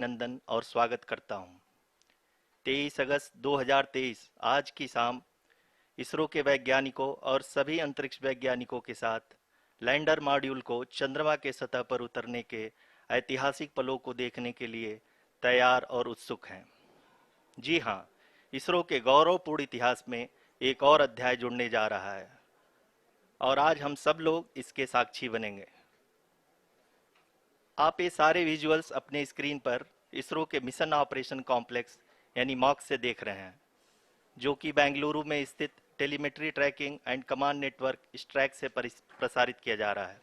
नंदन और स्वागत करता हूं। 23 अगस्त 2023 आज की शाम इसरो के वैज्ञानिकों और सभी अंतरिक्ष वैज्ञानिकों के साथ लैंडर मॉड्यूल को चंद्रमा के सतह पर उतरने के ऐतिहासिक पलों को देखने के लिए तैयार और उत्सुक हैं। जी हाँ, इसरो के गौरवपूर्ण इतिहास में एक और अध्याय जुड़ने जा रहा है और आज हम सब लोग इसके साक्षी बनेंगे। आप ये सारे विजुअल्स अपने स्क्रीन पर इसरो के मिशन ऑपरेशन कॉम्प्लेक्स यानी मॉक से देख रहे हैं, जो कि बेंगलुरु में स्थित telemetry tracking and command network ISTRAC से प्रसारित किया जा रहा है।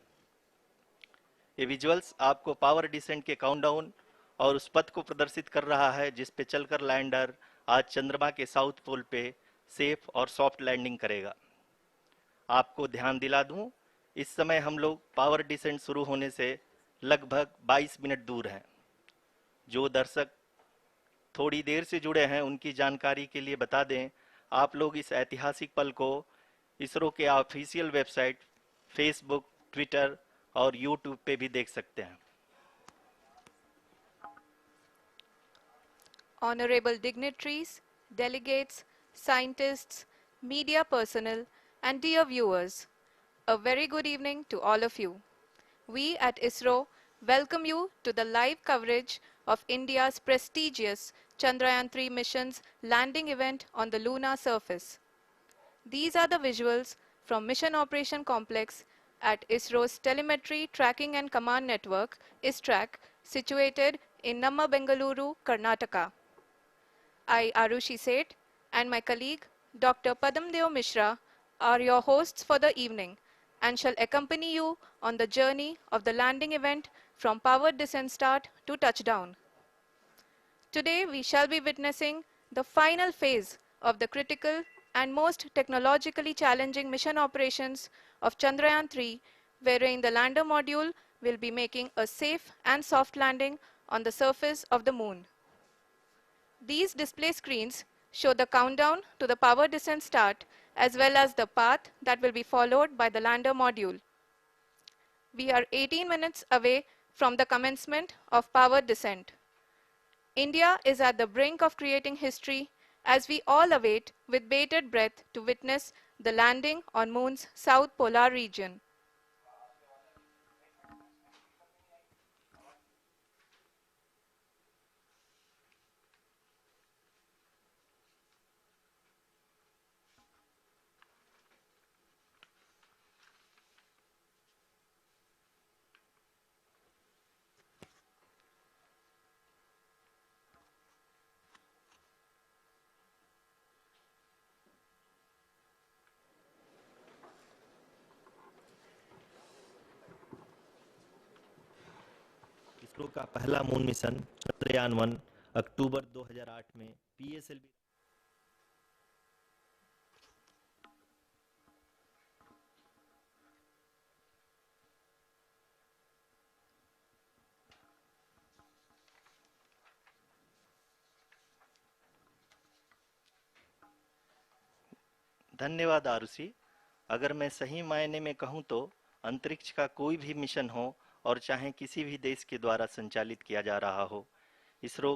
ये विजुअल्स आपको पावर डिसेंट के काउंटडाउन और उस पथ को प्रदर्शित कर रहा है जिस पे चलकर लैंडर आज चंद्रमा के साउथ पोल पे सेफ और सॉफ्ट लैंडिंग करेगा। आपको ध्यान दिला दूं, इस समय हम लोग पावर डिसेंट शुरू होने से लगभग 22 मिनट दूर हैं। जो दर्शक थोड़ी देर से जुड़े हैं उनकी जानकारी के लिए बता दें, आप लोग इस ऐतिहासिक पल को इसरो के ऑफिशियल वेबसाइट, फेसबुक, ट्विटर और यूट्यूब पे भी देख सकते हैं। Honorable dignitaries, delegates, scientists, media personnel, and dear viewers, a very good evening to all of you. We at ISRO welcome you to the live coverage of India's prestigious Chandrayaan-3 mission's landing event on the lunar surface. These are the visuals from Mission Operation Complex at ISRO's Telemetry Tracking and Command Network, ISTRAC, situated in Namma, Bengaluru, Karnataka. I, Arushi Seth, and my colleague, Dr. Padamdeo Mishra, are your hosts for the evening and shall accompany you on the journey of the landing event from powered descent start to touchdown. Today, we shall be witnessing the final phase of the critical and most technologically challenging mission operations of Chandrayaan-3, wherein the lander module will be making a safe and soft landing on the surface of the moon. These display screens show the countdown to the power descent start as well as the path that will be followed by the lander module. We are 18 minutes away from the commencement of power descent. India is at the brink of creating history as we all await with bated breath to witness the landing on Moon's south polar region. ISRO का पहला moon mission Chandrayaan one अक्टूबर 2008 में PSLV धन्यवाद आरुषि। अगर मैं सही मायने में कहूं तो अंतरिक्ष का कोई भी मिशन हो और चाहे किसी भी देश के द्वारा संचालित किया जा रहा हो, इसरो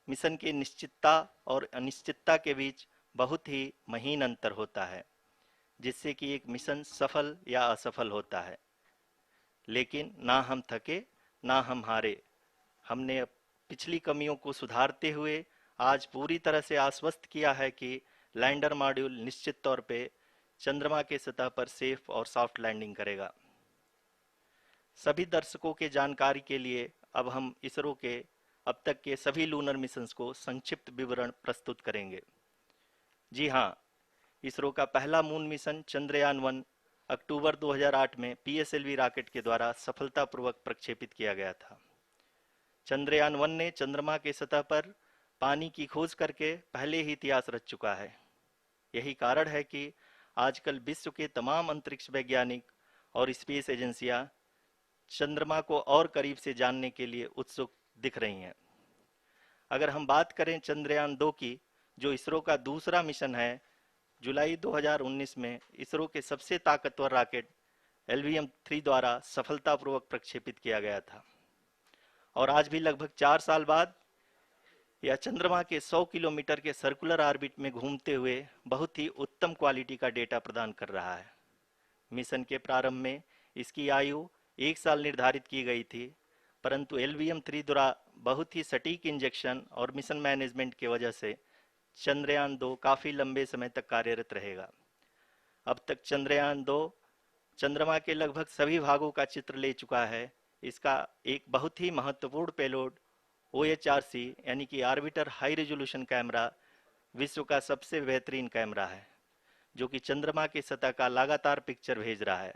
मिशन की निश्चितता और अनिश्चितता के बीच बहुत ही महीन अंतर होता है, जिससे कि एक मिशन सफल या असफल होता है। लेकिन ना हम थके ना हम हारे। हमने पिछली कमियों को सुधारते हुए आज पूरी तरह से आश्वस्त किया है कि लैंडर मॉड्यूल निश्चित तौर पे चंद्रमा के सतह पर सेफ और सॉफ्ट लैंडिंग करेगा। सभी दर्शकों के जानकारी के लिए अब हम इसरो के अब तक के सभी लूनर मिशंस को संक्षिप्त विवरण प्रस्तुत करेंगे। जी हाँ, इसरो का पहला मून मिशन चंद्रयान-1 अक्टूबर 2008 में पीएसएलवी रॉकेट के द्वारा सफलतापूर्वक प्रक्षेपित किया गया था। चंद्रयान-1 ने चंद्रमा के सतह पर पानी की खोज करके पहले ही इतिहास रच चुका है। यही कारण है कि आजकल विश्व के तमाम अंतरिक्ष वैज्ञानिक और स्पेस एजेंसियां चंद्रमा को और करीब से जानने के लिए उत्सुक दिख रही हैं। अगर हम बात करें चंद्रयान-2 की, जो इसरो का दूसरा मिशन है, जुलाई 2019 में इसरो के सबसे ताकतवर रॉकेट LVM-3 द्वारा सफलतापूर्वक प्रक्षेपित किया गया था। और आज भी लगभग 4 साल बाद यह चंद्रमा के 100 किलोमीटर के सर्कुलर ऑर्बिट में घूमते हुए बहुत ही उत्तम क्वालिटी का डेटा प्रदान कर रहा है। मिशन के प्रारंभ में इसकी आयु 1 साल निर्धारित की गई थी, परंतु LVM-3 द्वारा बहुत ही सटीक इंजेक्शन और मिशन मैनेजमेंट की वजह से चंद्रयान 2 काफी लंबे समय तक कार्यरत रहेगा। अब तक चंद्रयान 2 चंद्रमा के लगभग सभी भागों का चित्र ले चुका है। इसका एक बहुत ही महत्वपूर्ण पेलोड OHRC यानी कि ऑर्बिटर हाई रेजोल्यूशन कैमरा विश्व का सबसे बेहतरीन कैमरा है, जो कि चंद्रमा की सतह का लगातार पिक्चर भेज रहा है।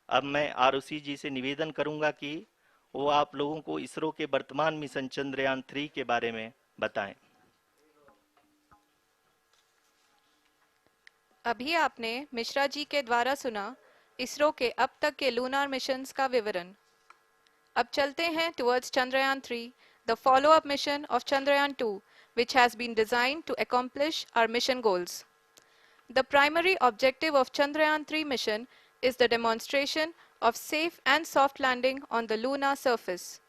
अब मैं ROC जी से निवेदन करूंगा कि वो आप लोगों को इसरो के वर्तमान मिशन चंद्रयान 3 के बारे में बताएं। अभी आपने मिश्रा जी के द्वारा सुना इसरो के अब तक के लूनार मिशंस का विवरण। अब चलते हैं towards Chandrayaan-3, the follow-up mission of Chandrayaan-2, which has been designed to accomplish our mission goals. The primary objective of Chandrayaan-3 mission is the demonstration of safe and soft landing on the lunar surface.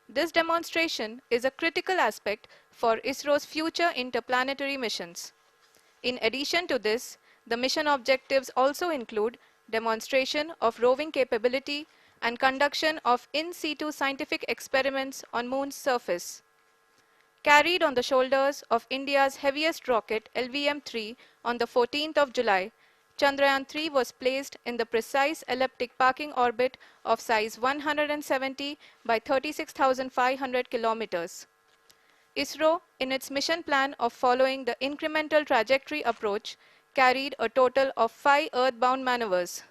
This demonstration is a critical aspect for ISRO's future interplanetary missions. In addition to this, the mission objectives also include demonstration of roving capability and conduction of in situ scientific experiments on Moon's surface. Carried on the shoulders of India's heaviest rocket LVM-3 on the 14th of July, Chandrayaan-3 was placed in the precise elliptic parking orbit of size 170 by 36,500 kilometers. ISRO, in its mission plan of following the incremental trajectory approach, carried a total of 5 earthbound maneuvers.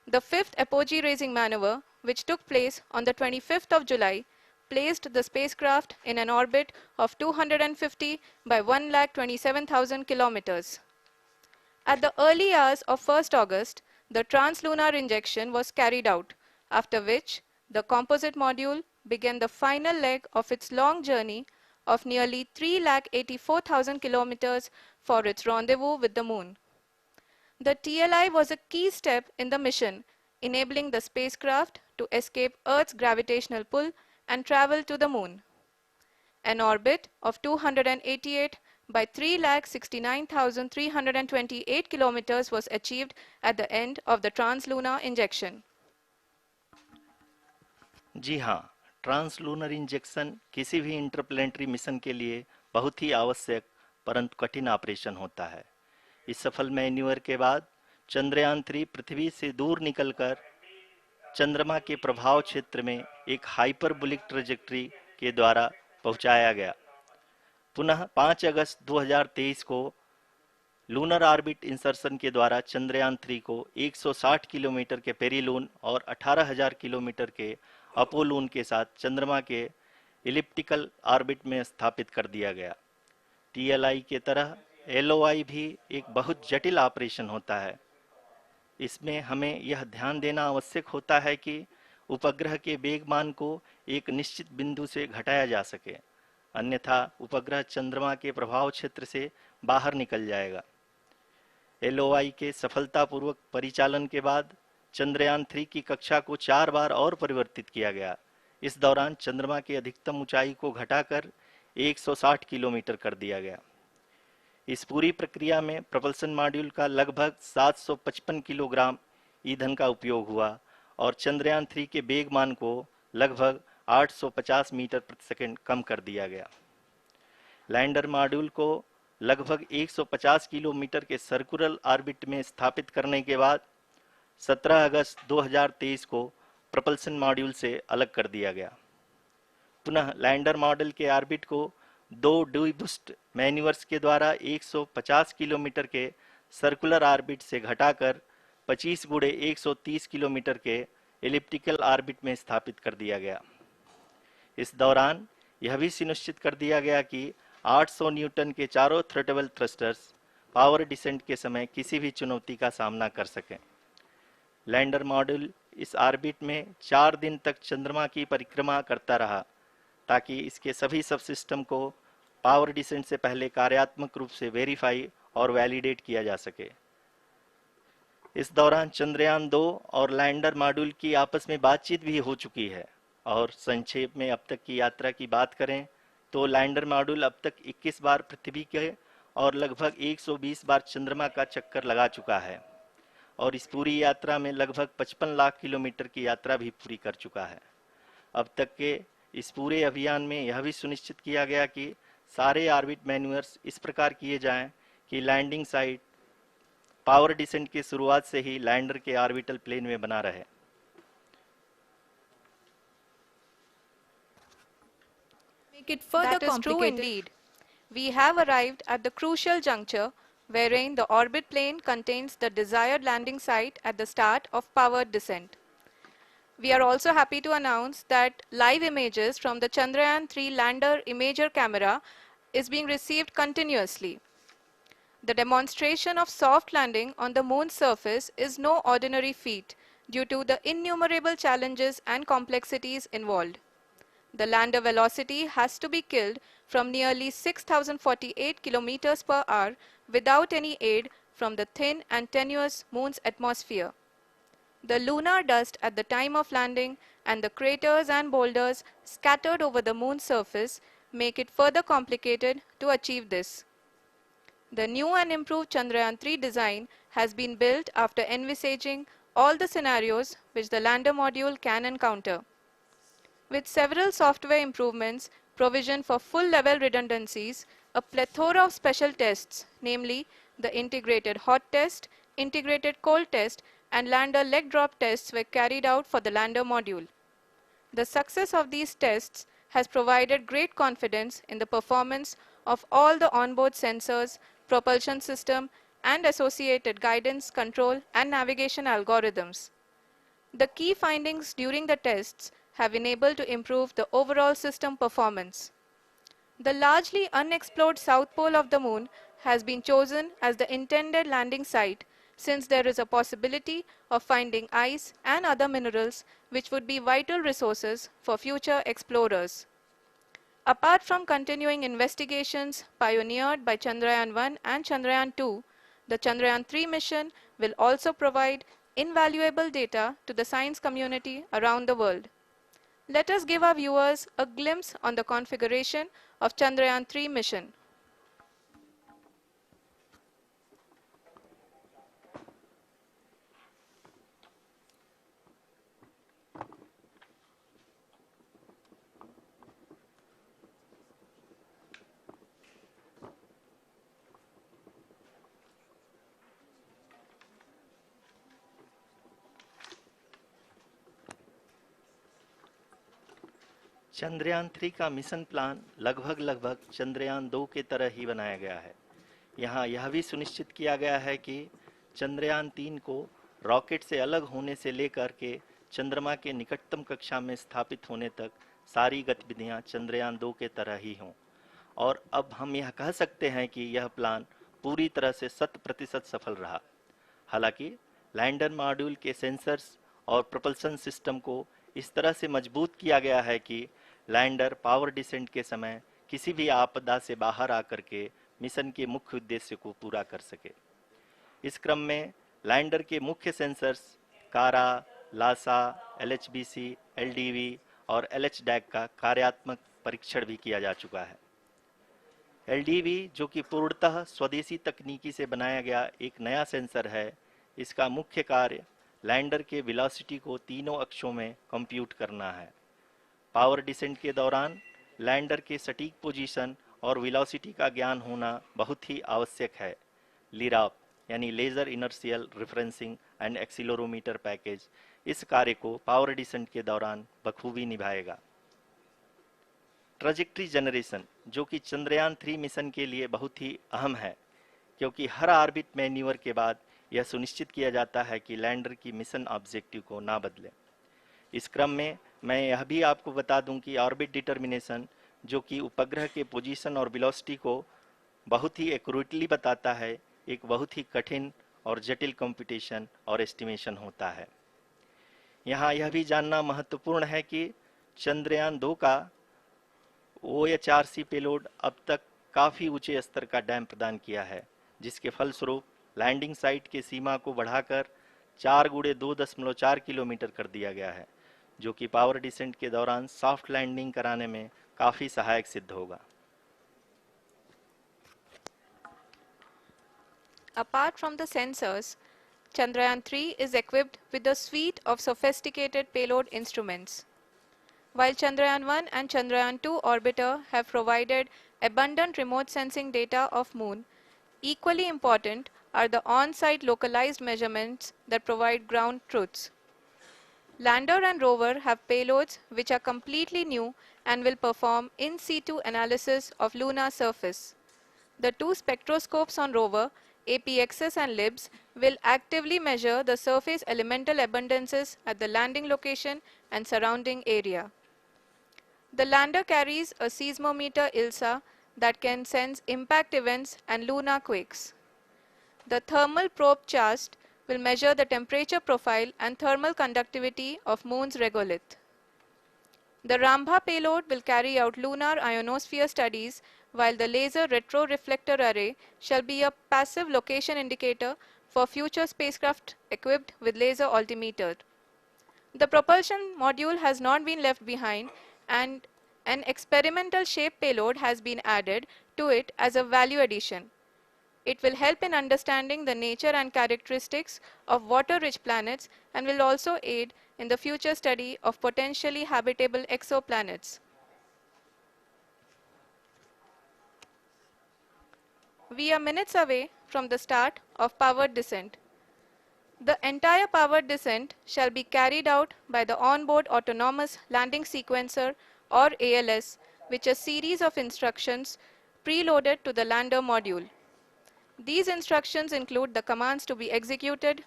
The fifth apogee-raising maneuver, which took place on the 25th of July, placed the spacecraft in an orbit of 250 by 1,27,000 kilometers. At the early hours of 1st August, the translunar injection was carried out, after which the composite module began the final leg of its long journey of nearly 3,84,000 kilometers for its rendezvous with the Moon. The TLI was a key step in the mission, enabling the spacecraft to escape Earth's gravitational pull and travel to the Moon. An orbit of 288 by 3,69,328 kilometers was achieved at the end of the translunar injection. जी हाँ, translunar injection किसी भी interplanetary mission के लिए बहुत ही आवश्यक परंतु कठिन operation होता है। इस सफल मैन्यूवर के बाद चंद्रयान 3 पृथ्वी से दूर निकलकर चंद्रमा के प्रभाव क्षेत्र में एक हाइपरबोलिक ट्रेजेक्ट्री के द्वारा पहुंचाया गया। पुनः 5 अगस्त 2023 को लूनर ऑर्बिट इंसर्शन के द्वारा चंद्रयान 3 को 160 किलोमीटर के पेरीलून और 18,000 किलोमीटर के अपोलून के साथ चंद्रमा के इलिप्टिकल ऑर्बिट में स्थापित कर दिया गया। TLI के तरह LOI भी एक बहुत जटिल ऑपरेशन होता है। इसमें हमें यह ध्यान देना आवश्यक होता है कि उपग्रह के वेगमान को एक निश्चित बिंदु से घटाया जा सके, अन्यथा उपग्रह चंद्रमा के प्रभाव क्षेत्र से बाहर निकल जाएगा। LOI के सफलतापूर्वक परिचालन के बाद चंद्रयान 3 की कक्षा को 4 बार और परिवर्तित किया गया। इस दौरान चंद्रमा की अधिकतम ऊंचाई को घटाकर 160 किलोमीटर कर दिया गया। इस पूरी प्रक्रिया में प्रपल्सन मॉड्यूल का लगभग 755 किलोग्राम ईंधन का उपयोग हुआ और चंद्रयान 3 के वेगमान को लगभग 850 मीटर प्रति सेकंड कम कर दिया गया। लैंडर मॉड्यूल को लगभग 150 किलोमीटर के सर्कुलर ऑर्बिट में स्थापित करने के बाद 17 अगस्त 2023 को प्रपल्सन मॉड्यूल से अलग कर दिया गया। पुनः लैंडर मॉडल के ऑर्बिट को 2 डीबूस्ट मैन्यूवर्स के द्वारा 150 किलोमीटर के सर्कुलर ऑर्बिट से घटाकर 25 गुणे 130 किलोमीटर के एलिप्टिकल ऑर्बिट में स्थापित कर दिया गया। इस दौरान यह भी सुनिश्चित कर दिया गया कि 800 न्यूटन के चारों थ्रोटेबल थ्रस्टर्स पावर डिसेंट के समय किसी भी चुनौती का सामना कर सकें। लैंडर मॉड्यूल इस ऑर्बिट में 4 दिन तक चंद्रमा की परिक्रमा करता रहा ताकि इसके सभी सब सिस्टम को पावर डिसेंट से पहले कार्यात्मक रूप से वेरीफाई और वैलिडेट किया जा सके। इस दौरान चंद्रयान 2 और लैंडर मॉड्यूल की आपस में बातचीत भी हो चुकी है और संक्षेप में अब तक की यात्रा की बात करें तो लैंडर मॉड्यूल अब तक 21 बार पृथ्वी के और लगभग 120 बार चंद्रमा का चक्कर लगा चुका है और इस पूरी यात्रा में लगभग 55 लाख किलोमीटर की यात्रा भी पूरी कर चुका है। अब तक के इस पूरे अभियान में यह भी सुनिश्चित किया गया कि सारे ऑर्बिट मैन्यूअर्स इस प्रकार किए जाएं कि लैंडिंग साइट पावर डिसेंट की शुरुआत से ही लैंडर के ऑर्बिटल प्लेन में बना रहे। Make it further That is true complicated. indeed. We have arrived at the crucial juncture wherein the orbit plane contains the desired landing site at the start of powered descent. We are also happy to announce that live images from the Chandrayaan-3 lander imager camera is being received continuously. The demonstration of soft landing on the moon's surface is no ordinary feat due to the innumerable challenges and complexities involved. The lander velocity has to be killed from nearly 6,048 kilometers per hour without any aid from the thin and tenuous moon's atmosphere. The lunar dust at the time of landing and the craters and boulders scattered over the moon's surface make it further complicated to achieve this. The new and improved Chandrayaan-3 design has been built after envisaging all the scenarios which the lander module can encounter. With several software improvements, provision for full-level redundancies, a plethora of special tests, namely the integrated hot test, integrated cold test, and lander leg drop tests were carried out for the lander module. The success of these tests has provided great confidence in the performance of all the onboard sensors, propulsion system, and associated guidance, control, and navigation algorithms. The key findings during the tests have enabled to improve the overall system performance. The largely unexplored south pole of the moon has been chosen as the intended landing site since there is a possibility of finding ice and other minerals which would be vital resources for future explorers. Apart from continuing investigations pioneered by Chandrayaan-1 and Chandrayaan-2, the Chandrayaan-3 mission will also provide invaluable data to the science community around the world. Let us give our viewers a glimpse on the configuration of Chandrayaan-3 mission. Chandrayaan 3 का mission plan लगभग चंद्रयान 2 के तरह ही बनाया गया है। यहाँ यह भी सुनिश्चित किया गया है कि चंद्रयान 3 को रॉकेट से अलग होने से लेकर के चंद्रमा के निकटतम कक्षा में स्थापित होने तक सारी गतिविधियां चंद्रयान 2 के तरह ही हों। और अब हम यह कह सकते हैं कि यह प्लान पूरी तरह से 100% सफल रहा। हालांकि लैंडर मॉड्यूल के सेंसर्स और propulsion सिस्टम को इस तरह से मजबूत किया गया है कि लैंडर पावर डिसेंट के समय किसी भी आपदा से बाहर आकर के मिशन के मुख्य उद्देश्य को पूरा कर सके। इस क्रम में लैंडर के मुख्य सेंसर्स कारा, लासा, LHBC, LDV और LHDAC का कार्यात्मक परीक्षण भी किया जा चुका है। LDV जो कि पूर्णतः स्वदेशी तकनीकी से बनाया गया एक नया सेंसर है, इसका मुख्य कार्य लैंडर के वेलोसिटी को तीनों अक्षों में कंप्यूट करना है। पावर डिसेंट के दौरान लैंडर के सटीक पोजीशन और वेलोसिटी का ज्ञान होना बहुत ही आवश्यक है। लिराप यानी laser inertial referencing and accelerometer package इस कार्य को पावर डिसेंट के दौरान बखूबी निभाएगा। ट्रैजेक्टरी जनरेशन जो कि चंद्रयान 3 मिशन के लिए बहुत ही अहम है, क्योंकि हर ऑर्बिट मैन्यूवर के बाद यह सुनिश्चित किया जाता है कि लैंडर की मिशन ऑब्जेक्टिव को ना बदले। इस क्रम में मैं यह भी आपको बता दूं कि ऑर्बिट डिटर्मिनेशन जो कि उपग्रह के पोजीशन और वेलोसिटी को बहुत ही एक्यूरेटली बताता है, एक बहुत ही कठिन और जटिल कंप्यूटेशन और एस्टिमेशन होता है। यहाँ यह भी जानना महत्वपूर्ण है कि चंद्रयान 2 का OHRC पेलोड अब तक काफ़ी ऊंचे स्तर का डैम प्रदान किया है, जिसके फलस्वरूप लैंडिंग साइट के सीमा को बढ़ाकर 4 × 2.4 किलोमीटर कर दिया गया है, जो कि पावर डिसेंट के दौरान सॉफ्ट लैंडिंग कराने में काफ़ी सहायक सिद्ध होगा। Apart from the sensors, Chandrayaan-3 is equipped with a suite of sophisticated payload instruments. While Chandrayaan-1 and Chandrayaan-2 orbiter have provided abundant remote sensing data of Moon, equally important are the on-site localized measurements that provide ground truths. Lander and rover have payloads which are completely new and will perform in situ analysis of lunar surface. The two spectroscopes on rover, APXS and LIBS, will actively measure the surface elemental abundances at the landing location and surrounding area. The lander carries a seismometer ILSA that can sense impact events and lunar quakes. The thermal probe CHAST will measure the temperature profile and thermal conductivity of Moon's regolith. The Rambha payload will carry out lunar ionosphere studies, while the laser retroreflector array shall be a passive location indicator for future spacecraft equipped with laser altimeter. The propulsion module has not been left behind, and an experimental shape payload has been added to it as a value addition. It will help in understanding the nature and characteristics of water-rich planets and will also aid in the future study of potentially habitable exoplanets. We are minutes away from the start of powered descent. The entire powered descent shall be carried out by the onboard autonomous landing sequencer or ALS, which is a series of instructions preloaded to the lander module. These instructions include the commands to be executed,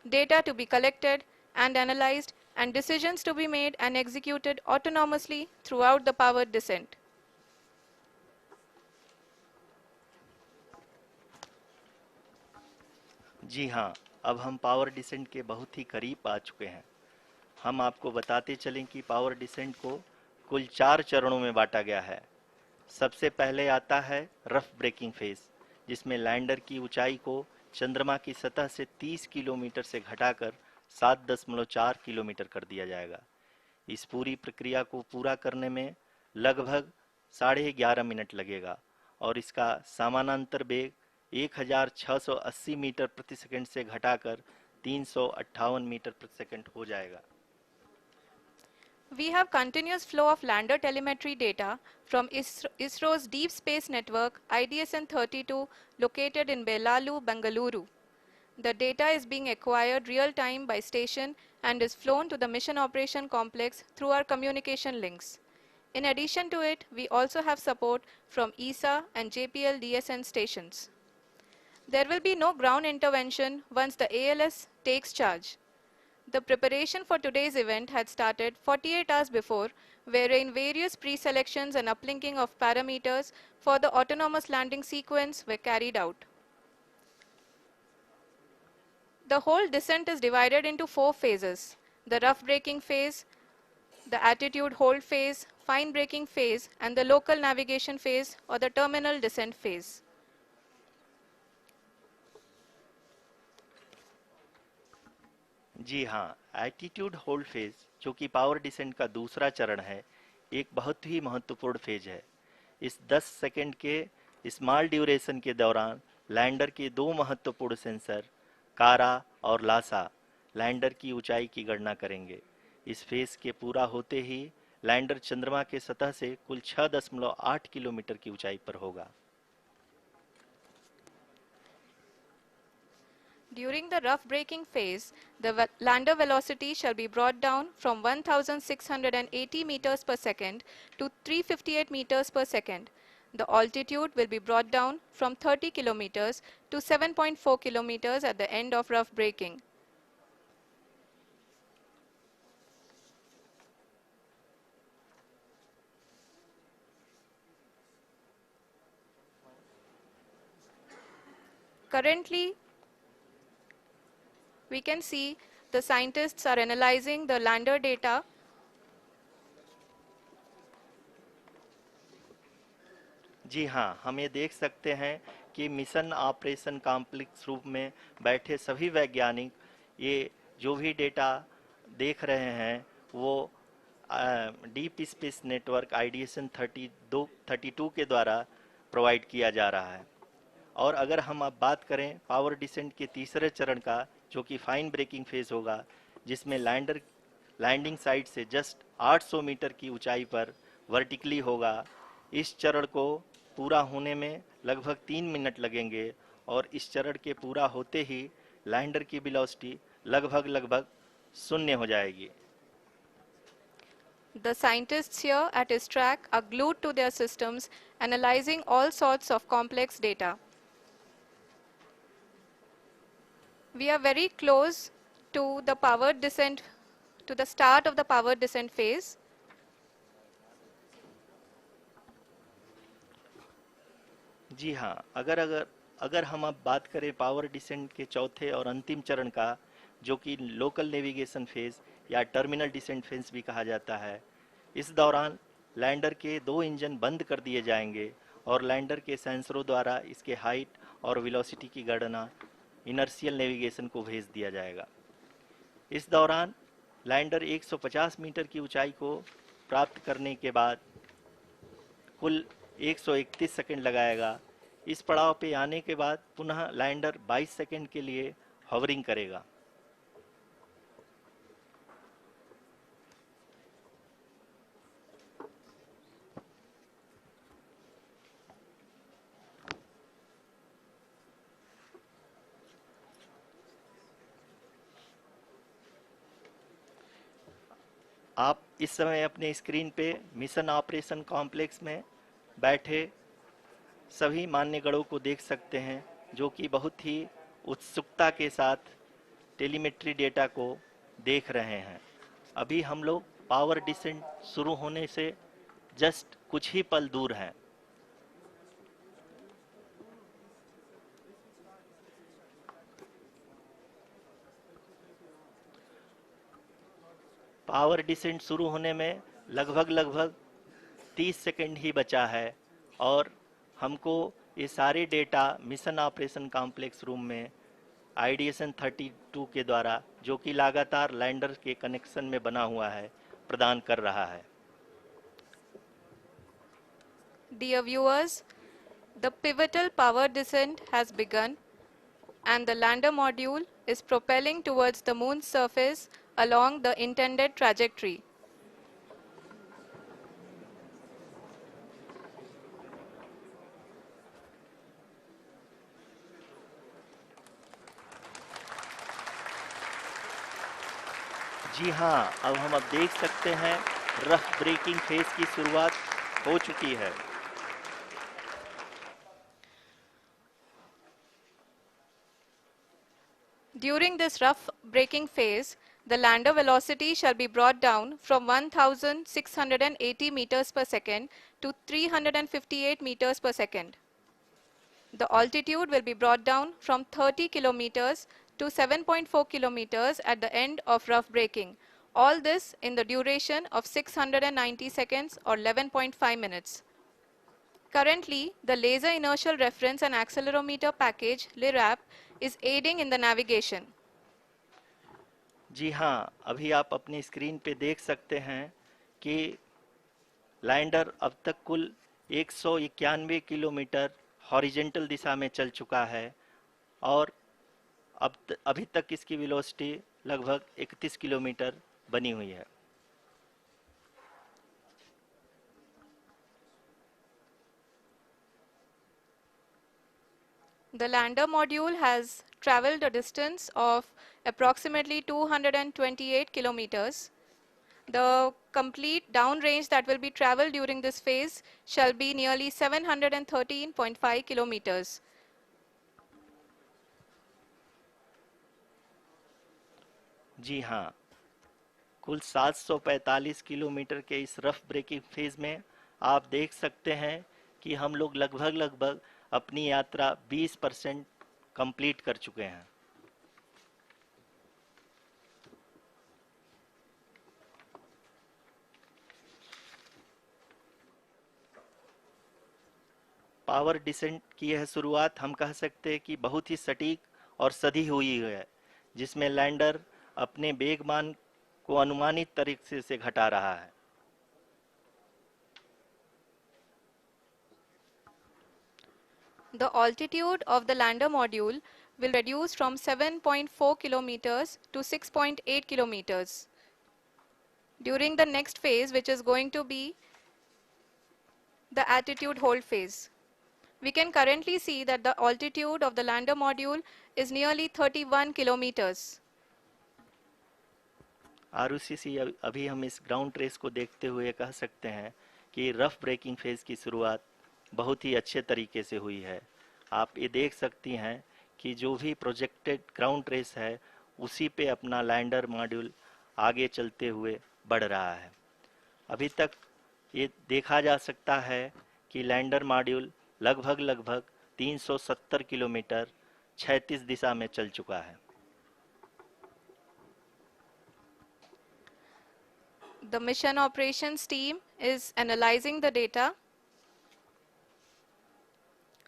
data to be collected and analyzed, and decisions to be made and executed autonomously throughout the powered descent. जी हाँ, अब हम power descent के बहुत ही करीब आ चुके हैं। हम आपको बताते चलें कि पावर डिसेंट को कुल 4 चरणों में बांटा गया है। सबसे पहले आता है रफ ब्रेकिंग फेज, जिसमें लैंडर की ऊंचाई को चंद्रमा की सतह से 30 किलोमीटर से घटाकर 7.4 किलोमीटर कर दिया जाएगा। इस पूरी प्रक्रिया को पूरा करने में लगभग 11.5 मिनट लगेगा और इसका समानांतर वेग 1680 मीटर प्रति सेकंड से घटाकर 358 मीटर प्रति सेकंड हो जाएगा। We have continuous flow of lander telemetry data from ISRO's Deep Space Network IDSN-32 located in Belalu, Bengaluru. The data is being acquired real-time by station and is flown to the Mission Operation Complex through our communication links. In addition to it, we also have support from ESA and JPL DSN stations. There will be no ground intervention once the ALS takes charge. The preparation for today's event had started 48 hours before, wherein various pre-selections and uplinking of parameters for the autonomous landing sequence were carried out. The whole descent is divided into 4 phases: the rough braking phase, the attitude hold phase, fine braking phase, and the local navigation phase or the terminal descent phase. जी हाँ, attitude hold phase, जो कि power descent का दूसरा चरण है, एक बहुत ही महत्वपूर्ण फेज है। इस 10 सेकंड के स्मॉल ड्यूरेशन के दौरान लैंडर के दो महत्वपूर्ण सेंसर कारा और लासा लैंडर की ऊंचाई की गणना करेंगे। इस फेज के पूरा होते ही लैंडर चंद्रमा के सतह से कुल 6.8 किलोमीटर की ऊंचाई पर होगा। During the rough braking phase, the lander velocity shall be brought down from 1680 meters per second to 358 meters per second. The altitude will be brought down from 30 kilometers to 7.4 kilometers at the end of rough braking. Currently, we can see the scientists are analyzing the lander data. जी हाँ, हम ये देख सकते हैं कि mission operation complex रूप में बैठे सभी वैज्ञानिक ये जो भी डेटा देख रहे हैं वो डीप स्पेस नेटवर्क आईडीएसन 32 के द्वारा प्रोवाइड किया जा रहा है। और अगर हम अब बात करें पावर डिसेंट के तीसरे चरण का, जो कि फाइन ब्रेकिंग फेज होगा, जिसमें लैंडर लैंडिंग साइट से जस्ट 800 मीटर की ऊंचाई पर वर्टिकली होगा। इस चरण को पूरा होने में लगभग 3 मिनट लगेंगे और इस चरण के पूरा होते ही लैंडर की वेलोसिटी लगभग लगभग शून्य हो जाएगी। The scientists here at ISTRAC are glued to their systems, analyzing all sorts of complex data. We are very close to the powered descent, to the start of the powered descent phase. जी हाँ, अगर अगर अगर हम अब बात करें power descent के चौथे और अंतिम चरण का, जो कि लोकल नेविगेशन फेज या टर्मिनल डिसेंट फेज भी कहा जाता है, इस दौरान लैंडर के 2 इंजन बंद कर दिए जाएंगे और लैंडर के सेंसरों द्वारा इसके हाइट और वेलोसिटी की गणना इनर्शियल नेविगेशन को भेज दिया जाएगा। इस दौरान लैंडर 150 मीटर की ऊंचाई को प्राप्त करने के बाद कुल 131 सेकंड लगाएगा। इस पड़ाव पे आने के बाद पुनः लैंडर 22 सेकंड के लिए हॉवरिंग करेगा। आप इस समय अपने स्क्रीन पे मिशन ऑपरेशन कॉम्प्लेक्स में बैठे सभी मान्यगणों को देख सकते हैं, जो कि बहुत ही उत्सुकता के साथ टेलीमेट्री डेटा को देख रहे हैं। अभी हम लोग पावर डिसेंट शुरू होने से जस्ट कुछ ही पल दूर हैं। पावर डिसेंट शुरू होने में लगभग लगभग 30 सेकंड ही बचा है और हमको ये सारे data mission operation complex room में आईडीएसन 32 के द्वारा, जो कि लगातार लैंडर के कनेक्शन में बना हुआ है, प्रदान कर रहा है। Dear viewers, the pivotal power descent has begun and the lander module is propelling towards the moon's surface along the intended trajectory. जी हाँ, अब हम देख सकते हैं रफ ब्रेकिंग फेज की शुरुआत हो चुकी है। During this rough braking phase, the lander velocity shall be brought down from 1680 meters per second to 358 meters per second. The altitude will be brought down from 30 kilometers to 7.4 kilometers at the end of rough braking. All this in the duration of 690 seconds or 11.5 minutes. Currently, the Laser Inertial Reference and Accelerometer package (LIRAP) is aiding in the navigation. जी हाँ, अभी आप अपनी screen पे देख सकते हैं कि lander अब तक कुल 191 किलोमीटर हॉरिजेंटल दिशा में चल चुका है और अभी तक इसकी वेलोसिटी लगभग 31 किलोमीटर बनी हुई है। The lander module has traveled a distance of approximately 228 kilometers. The complete downrange that will be traveled during this phase shall be nearly 713.5 kilometers. जी हाँ, कुल 745 किलोमीटर के इस रफ ब्रेकिंग फेज में आप देख सकते हैं कि हम लोग लगभग लगभग अपनी यात्रा 20% कंप्लीट कर चुके हैं। पावर डिसेंट की यह शुरुआत हम कह सकते हैं कि बहुत ही सटीक और सधी हुई है, जिसमें लैंडर अपने वेगमान को अनुमानित तरीके से घटा रहा है। The altitude of the lander module will reduce from 7.4 kilometers to 6.8 kilometers during the next phase, which is going to be the attitude hold phase. We can currently see that the altitude of the lander module is nearly 31 kilometers. Arushi, अभी हम इस ground trace को देखते हुए कह सकते हैं कि रफ ब्रेकिंग फेज की शुरुआत बहुत ही अच्छे तरीके से हुई है। आप ये देख सकती हैं कि जो भी प्रोजेक्टेड ग्राउंड ट्रेस है उसी पे अपना लैंडर मॉड्यूल आगे चलते हुए बढ़ रहा है। अभी तक ये देखा जा सकता है कि लैंडर मॉड्यूल लगभग 370 किलोमीटर क्षैतिज दिशा में चल चुका है। The mission operations team is analyzing the data.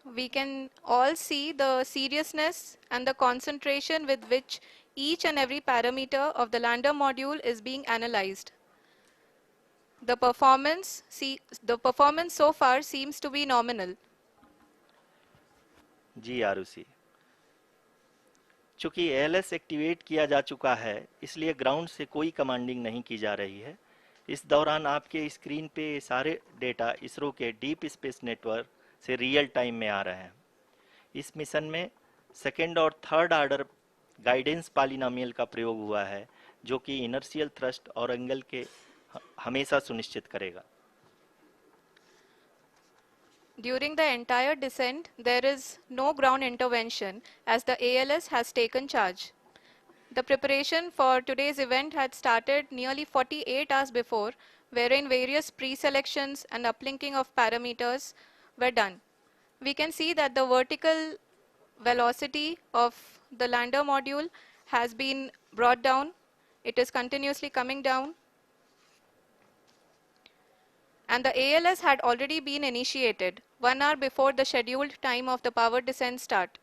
We can all see the seriousness and the concentration with which each and every parameter of the lander module is being analyzed. The performance so far seems to be nominal. जी आरुषि, चूंकि ALS activate किया जा चुका है इसलिए ground से कोई commanding नहीं की जा रही है। इस दौरान आपके स्क्रीन पे सारे डेटा इसरो के डीप स्पेस नेटवर्क से रियल टाइम में आ रहे हैं। इस मिशन में सेकेंड और थर्ड ऑर्डर गाइडेंस पॉलिनोमियल का प्रयोग हुआ है जो कि इनर्शियल थ्रस्ट और एंगल के हमेशा सुनिश्चित करेगा। During the entire descent, there is no ground intervention as the ALS has taken charge. The preparation for today's event had started nearly 48 hours before, wherein various pre-selections and uplinking of parameters were done. We can see that the vertical velocity of the lander module has been brought down. It is continuously coming down. And the ALS had already been initiated 1 hour before the scheduled time of the power descent start.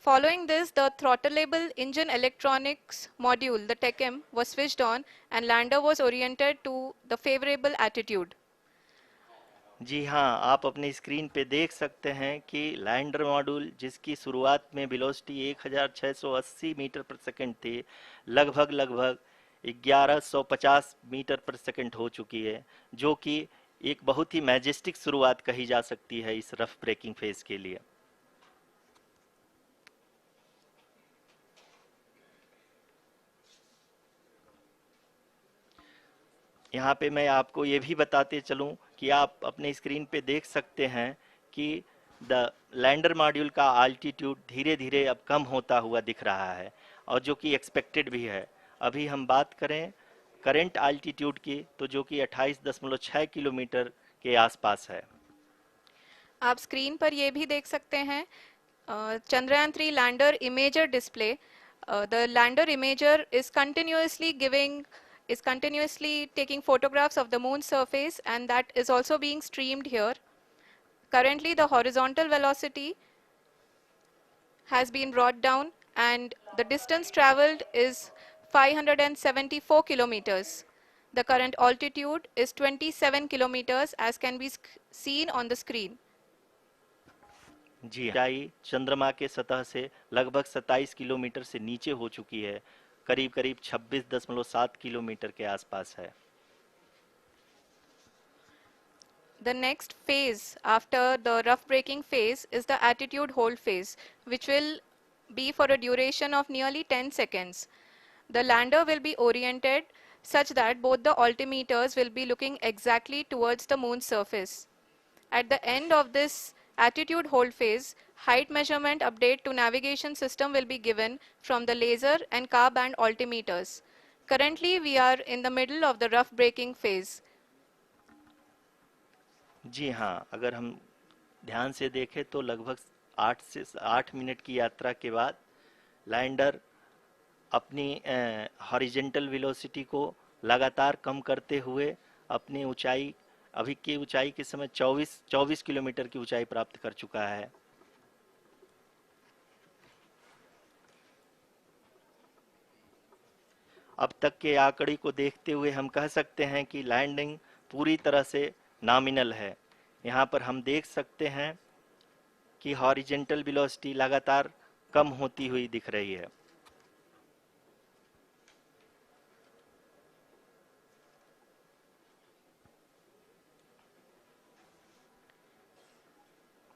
Following this, the throttleable engine electronics module, the TECM, was switched on and lander was oriented to the favorable attitude. जी हाँ, आप अपने screen पे देख सकते हैं कि lander module जिसकी शुरुआत में वेलोसिटी 1680 मीटर पर सेकंड थी, लगभग 1150 मीटर पर सेकंड हो चुकी है, जो कि एक बहुत ही मैजेस्टिक शुरुआत कही जा सकती है इस रफ ब्रेकिंग फेज के लिए। यहाँ पे मैं आपको ये भी बताते चलूँ कि आप अपने स्क्रीन पे देख सकते हैं कि द लैंडर मॉड्यूल का आल्टीट्यूड धीरे धीरे अब कम होता हुआ दिख रहा है और जो कि एक्सपेक्टेड भी है। अभी हम बात करें करंट आल्टीट्यूड की तो जो कि 28.6 किलोमीटर के आसपास है। आप स्क्रीन पर ये भी देख सकते हैं Chandrayaan 3 lander imager display. The lander imager is continuously taking photographs of the moon's surface, and that is also being streamed here. Currently the horizontal velocity has been brought down and the distance traveled is 574 kilometers. The current altitude is 27 kilometers as can be seen on the screen. जी, ऊंचाई चंद्रमा के सतह से लगभग 27 kilometre से नीचे हो चुकी है, करीब 26.7 किलोमीटर के आसपास है। The next phase after the rough braking phase is the attitude hold phase, which will be for a duration of nearly 10 seconds. The lander will be oriented such that both the altimeters will be looking exactly towards the moon's surface. At the end of this attitude hold phase, height measurement update to navigation system will be given from the laser and car band altimeters. Currently, we are in the middle of the rough braking phase. जी हाँ, अगर हम ध्यान से देखें तो लगभग 8 minute की यात्रा के बाद लैंडर अपनी हॉरिजेंटल वेलोसिटी को लगातार कम करते हुए अपनी ऊंचाई अभी की ऊंचाई के समय 24 किलोमीटर की ऊंचाई प्राप्त कर चुका है। अब तक के आंकड़े को देखते हुए हम कह सकते हैं कि लैंडिंग पूरी तरह से नॉमिनल है। यहाँ पर हम देख सकते हैं कि हॉरिजेंटल वेलोसिटी लगातार कम होती हुई दिख रही है।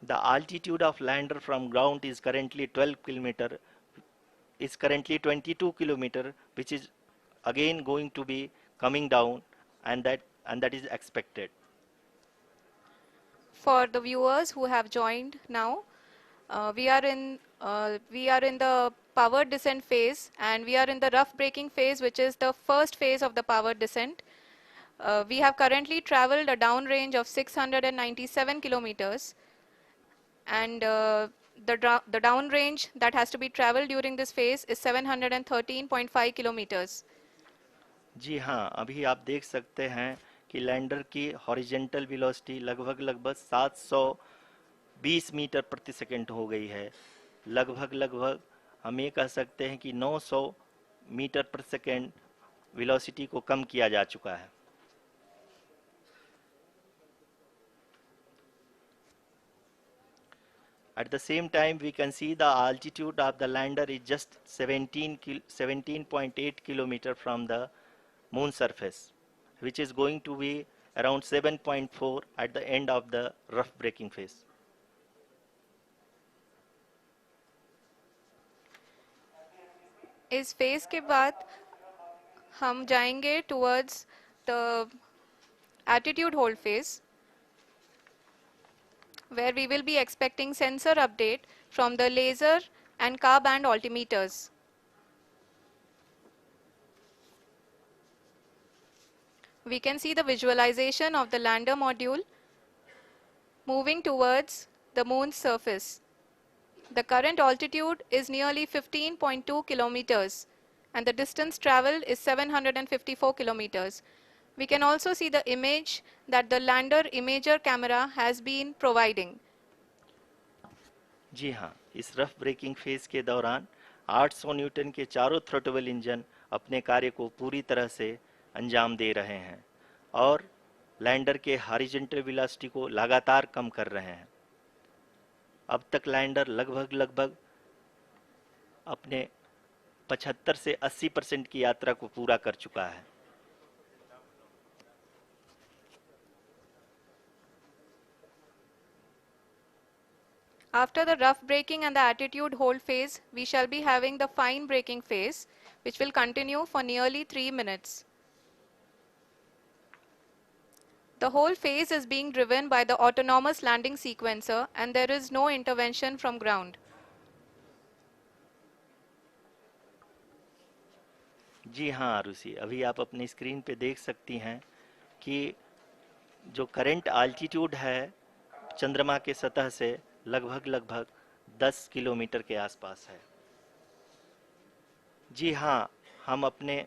The altitude of lander from ground is currently 12 kilometer, is currently 22 kilometer, which is again going to be coming down, and that is expected. For the viewers who have joined now, we are in the power descent phase, and we are in the rough braking phase, which is the first phase of the power descent. We have currently traveled a downrange of 697 kilometers, and the downrange that has to be traveled during this phase is 713.5 kilometers. जी हाँ, अभी आप देख सकते हैं कि lander की horizontal velocity लगभग लगभग 720 मीटर प्रति सेकंड हो गई है। लगभग लगभग हम ये कह सकते हैं कि 900 मीटर प्रति सेकंड वेलोसिटी को कम किया जा चुका है। At the same time, we can see the altitude of the lander is just 17.8 kilometer from the moon surface, which is going to be around 7.4 at the end of the rough braking phase. इस phase के बाद हम जाएंगे towards the attitude hold phase, where we will be expecting sensor update from the laser and car band altimeters. We can see the visualization of the lander module moving towards the moon's surface. The current altitude is nearly 15.2 kilometers, and the distance traveled is 754 kilometers. We can also see the image that the lander imager camera has been providing. जी हाँ, इस rough breaking phase के दौरान 800 Newton के चारों throttle engine अपने कार्य को पूरी तरह से अंजाम दे रहे हैं और लैंडर के हॉरिजॉन्टल वेलोसिटी को लगातार कम कर रहे हैं। अब तक लैंडर लगभग लगभग अपने 75 से 80% की यात्रा को पूरा कर चुका है। After the rough braking and the attitude hold phase, we shall be having the fine braking phase, which will continue for nearly 3 minutes. The whole phase is being driven by the autonomous landing sequencer, and there is no intervention from ground. जी हाँ आरुषि, अभी आप अपनी screen पे देख सकती हैं कि जो करंट आल्टीट्यूड है चंद्रमा के सतह से लगभग लगभग 10 किलोमीटर के आसपास है। जी हाँ, हम अपने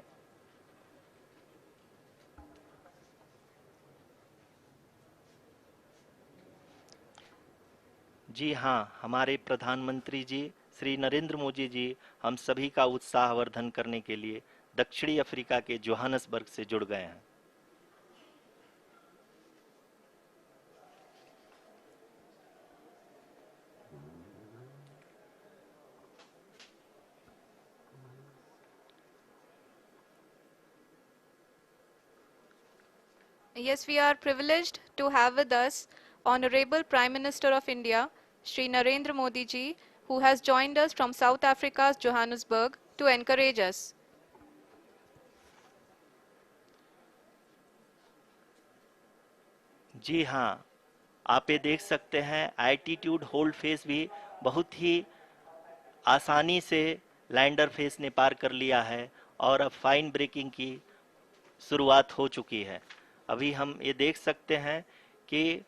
जी हाँ, हमारे प्रधानमंत्री जी श्री नरेंद्र मोदी जी हम सभी का उत्साहवर्धन करने के लिए दक्षिणी अफ्रीका के जोहानसबर्ग से जुड़ गए हैं। Yes, we are privileged to have with us Honorable Prime Minister of India, Shri Narendra Modi ji, who has joined us from South Africa's Johannesburg to encourage us. जी हाँ, आप ये देख सकते हैं एल्टीट्यूड होल्ड फेस भी बहुत ही आसानी से लैंडर फेस ने पार कर लिया है और अब फाइन ब्रेकिंग की शुरुआत हो चुकी है। अभी हम ये देख सकते हैं कि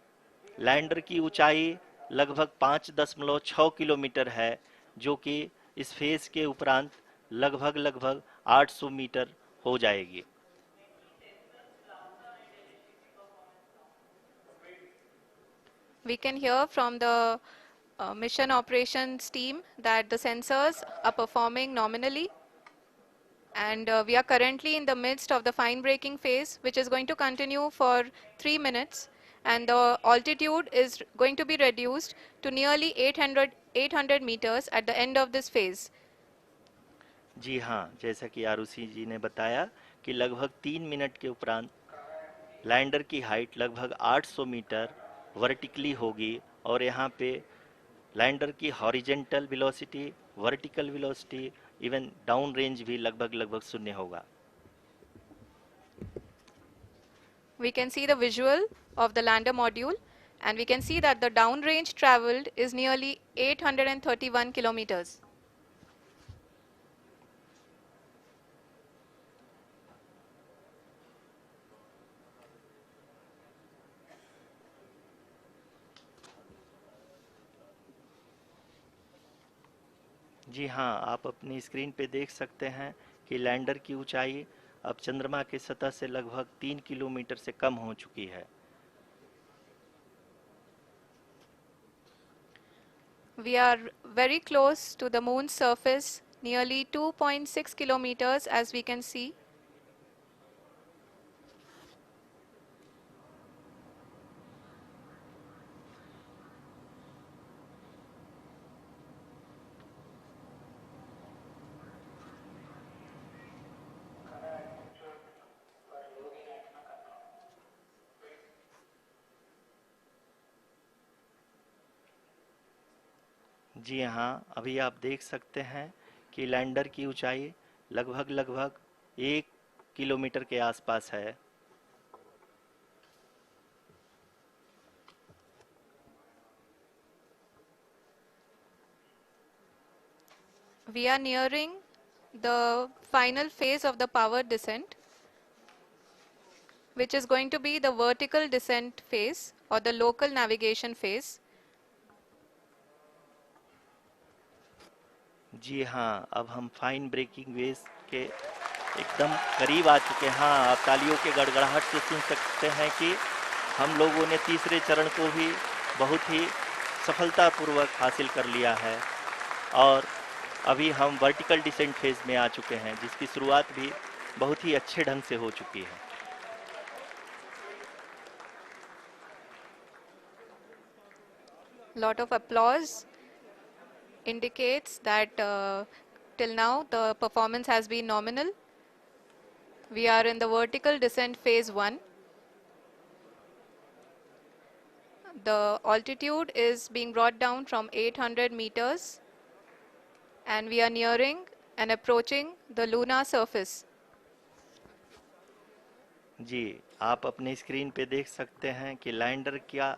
लैंडर की ऊंचाई लगभग 5.6 किलोमीटर है, जो कि इस फेज के उपरांत लगभग लगभग 800 मीटर हो जाएगी। We can hear from the mission operations team that the sensors are performing nominally. And we are currently in the midst of the fine braking phase, which is going to continue for 3 minutes. And the altitude is going to be reduced to nearly 800 meters at the end of this phase. जी हाँ, जैसा कि आरुषि जी ने बताया कि लगभग 3 minute के उपरांत lander की हाइट लगभग 800 मीटर वर्टिकली होगी और यहाँ पे लैंडर की horizontal velocity, vertical velocity, even down range भी लगभग लगभग शून्य होगा। We can see the visual of the lander module, and we can see that the downrange traveled is nearly 831 kilometers. जी हाँ, आप अपनी स्क्रीन पे देख सकते हैं कि लैंडर की ऊंचाई अब चंद्रमा की सतह से लगभग 3 किलोमीटर से कम हो चुकी है। We are very close to the moon's surface, nearly 2.6 kilometers as we can see. जी हाँ, अभी आप देख सकते हैं कि लैंडर की ऊंचाई लगभग लगभग 1 किलोमीटर के आसपास है। We are nearing the final phase of the power descent, which is going to be the vertical descent phase or the local navigation phase. जी हाँ, अब हम फाइन ब्रेकिंग वेव्स के एकदम करीब आ चुके हैं। हाँ, आप तालियों के गड़गड़ाहट से सुन सकते हैं कि हम लोगों ने तीसरे चरण को भी बहुत ही सफलतापूर्वक हासिल कर लिया है और अभी हम वर्टिकल डिसेंट फेज में आ चुके हैं, जिसकी शुरुआत भी बहुत ही अच्छे ढंग से हो चुकी है। Lot of applause indicates that till now the performance has been nominal. We are in the vertical descent phase 1. The altitude is being brought down from 800 meters and we are nearing and approaching the lunar surface. जी, आप अपने screen पे देख सकते हैं कि lander का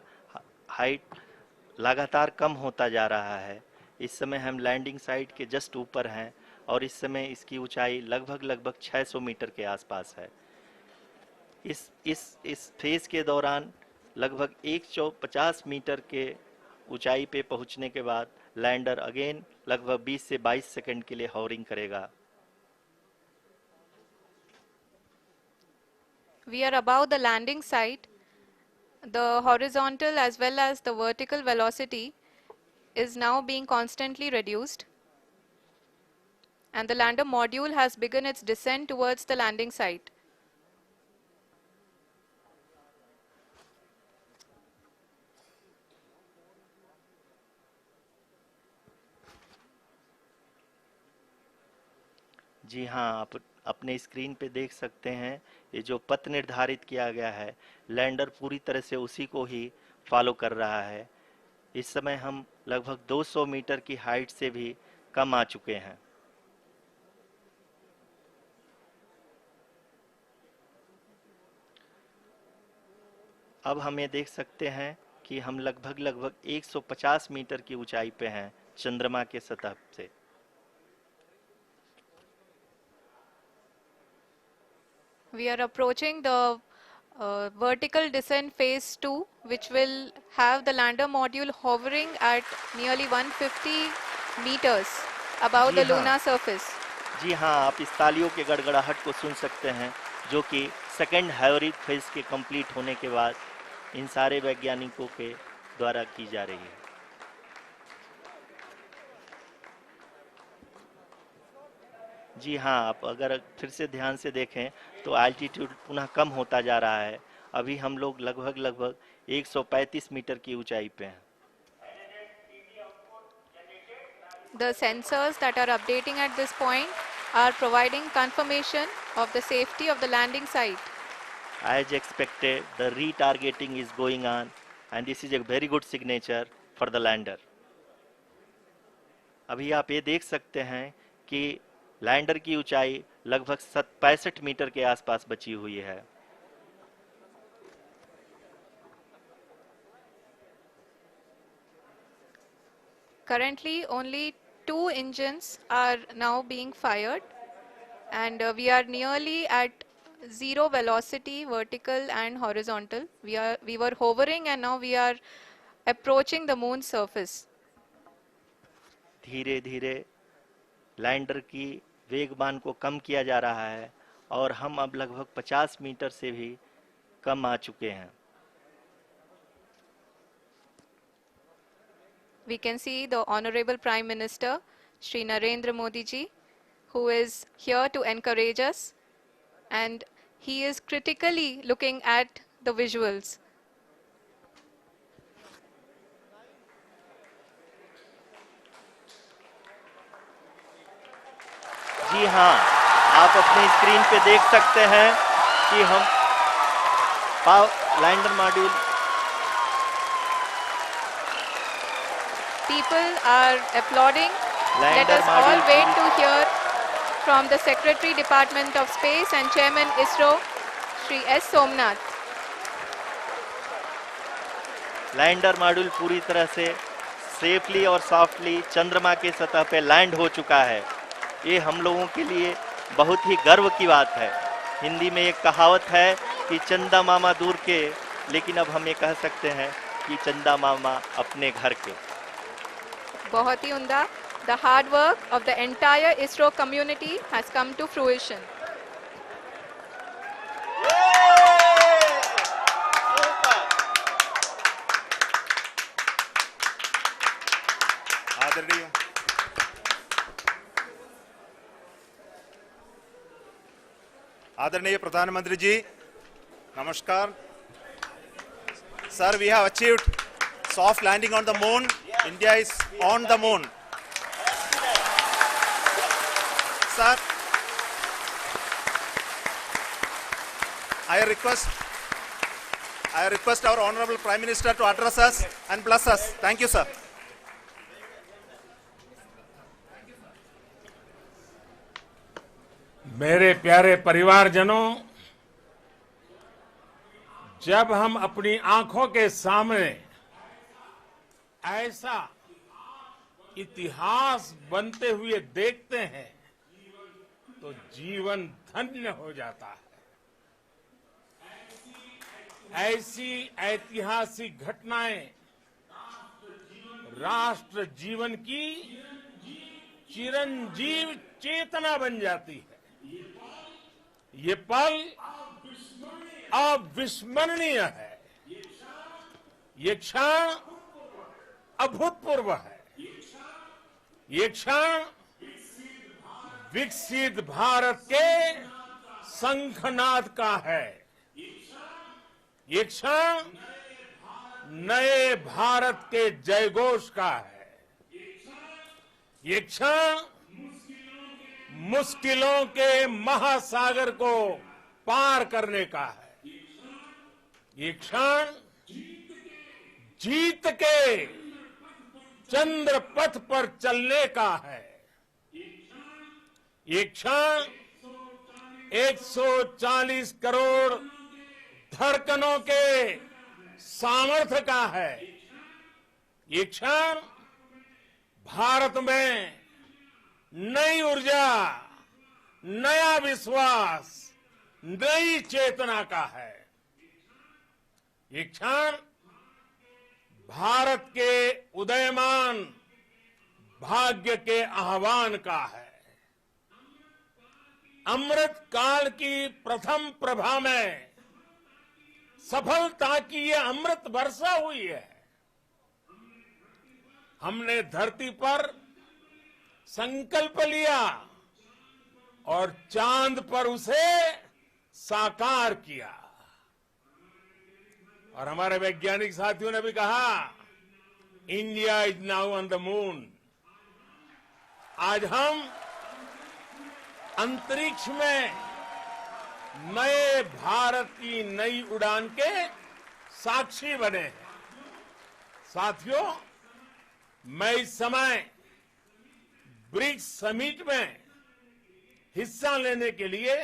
height लगातार कम होता जा रहा है। इस समय हम लैंडिंग साइट के जस्ट ऊपर हैं और इस समय इसकी ऊंचाई लगभग लगभग 600 मीटर के आसपास है। इस फेज के दौरान लगभग 150 मीटर के ऊंचाई पे पहुंचने के बाद लैंडर अगेन लगभग 20 से 22 सेकंड के लिए हॉवरिंग करेगा। We are above the landing site. The horizontal as well as the vertical velocity is now being constantly reduced, and the lander module has begun its descent towards the landing site. जी हाँ, आप अपने screen पे देख सकते हैं ये जो पथ निर्धारित किया गया है, लैंडर पूरी तरह से उसी को ही फॉलो कर रहा है। इस समय हम लगभग 200 मीटर की हाइट से भी कम आ चुके हैं। अब हम ये देख सकते हैं कि हम लगभग लगभग 150 मीटर की ऊंचाई पे हैं चंद्रमा के सतह से। We are approaching the vertical descent phase 2, which will have the lander module hovering at nearly 150 meters above ji the हाँ, lunar surface. जी हाँ, आप इस तालियों के गड़गड़ाहट को सुन सकते हैं, जो कि सेकंड हैवरिक फेज के कंप्लीट होने के बाद इन सारे वैज्ञानिकों के द्वारा की जा रही है। जी हाँ, आप अगर फिर से ध्यान से देखें तो एल्टीट्यूड पुनः कम होता जा रहा है। अभी हम लोग लगभग लगभग 135 मीटर की ऊंचाई पे हैं। The sensors that are updating at this point are providing confirmation of the safety of the landing site. As expected, the retargeting is going on, and this is a very good signature for the lander. अभी आप ये देख सकते हैं कि lander की ऊंचाई लगभग 65 मीटर के आसपास बची हुई है। Currently, only two engines are now being fired, and we are nearly at zero velocity, vertical and horizontal. We were hovering, and now we are approaching the moon's surface. धीरे धीरे लैंडर की वेगमान को कम किया जा रहा है और हम अब लगभग 50 मीटर से भी कम आ चुके हैं। We can see the Honorable Prime Minister, Shri Narendra Modi ji, who is here to encourage us, and he is critically looking at the visuals. जी हाँ, आप अपनी स्क्रीन पे देख सकते हैं कि हम lander module People are applauding. Let lander us all module wait to hear from the Secretary Department of Space and Chairman ISRO, Shri S. Somnath. Lander module पूरी तरह से सेफली और सॉफ्टली चंद्रमा के सतह पे लैंड हो चुका है। ये हम लोगों के लिए बहुत ही गर्व की बात है। हिंदी में एक कहावत है कि चंदा मामा दूर के, लेकिन अब हम ये कह सकते हैं कि चंदा मामा अपने घर के। बहुत ही उम्दा. The hard work of the entire ISRO community has come to fruition. आदरणीय आदरणीय प्रधानमंत्री जी, नमस्कार sir. We have achieved soft landing on the moon. India is on the moon. Sir, I request our Honorable Prime Minister to address us and bless us. Thank you, sir. मेरे प्यारे परिवारजनों, जब हम अपनी आंखों के सामने ऐसा इतिहास बनते हुए देखते हैं तो जीवन धन्य हो जाता है। ऐसी ऐतिहासिक घटनाएं राष्ट्र जीवन की चिरंजीव चेतना बन जाती है। ये पल अविस्मरणीय है। ये क्षण अभूतपूर्व है। ये क्षण विकसित भारत के शंखनाद का है। ये क्षण नए भारत के जयघोष का है। ये क्षण मुश्किलों के महासागर को पार करने का है। ये क्षण जीत के चंद्र पथ पर चलने का है। ये क्षण 140 करोड़ धड़कनों के सामर्थ्य का है। ये क्षण भारत में नई ऊर्जा, नया विश्वास, नई चेतना का है। ये क्षण भारत के उदयमान भाग्य के आह्वान का है। अमृत काल की प्रथम प्रभा में सफलता की ये अमृत वर्षा हुई है। हमने धरती पर संकल्प लिया और चांद पर उसे साकार किया। और हमारे वैज्ञानिक साथियों ने भी कहा, India is now on the moon. आज हम अंतरिक्ष में नए भारत की नई उड़ान के साक्षी बने हैं। साथियों, मैं इस समय ब्रिक्स समिट में हिस्सा लेने के लिए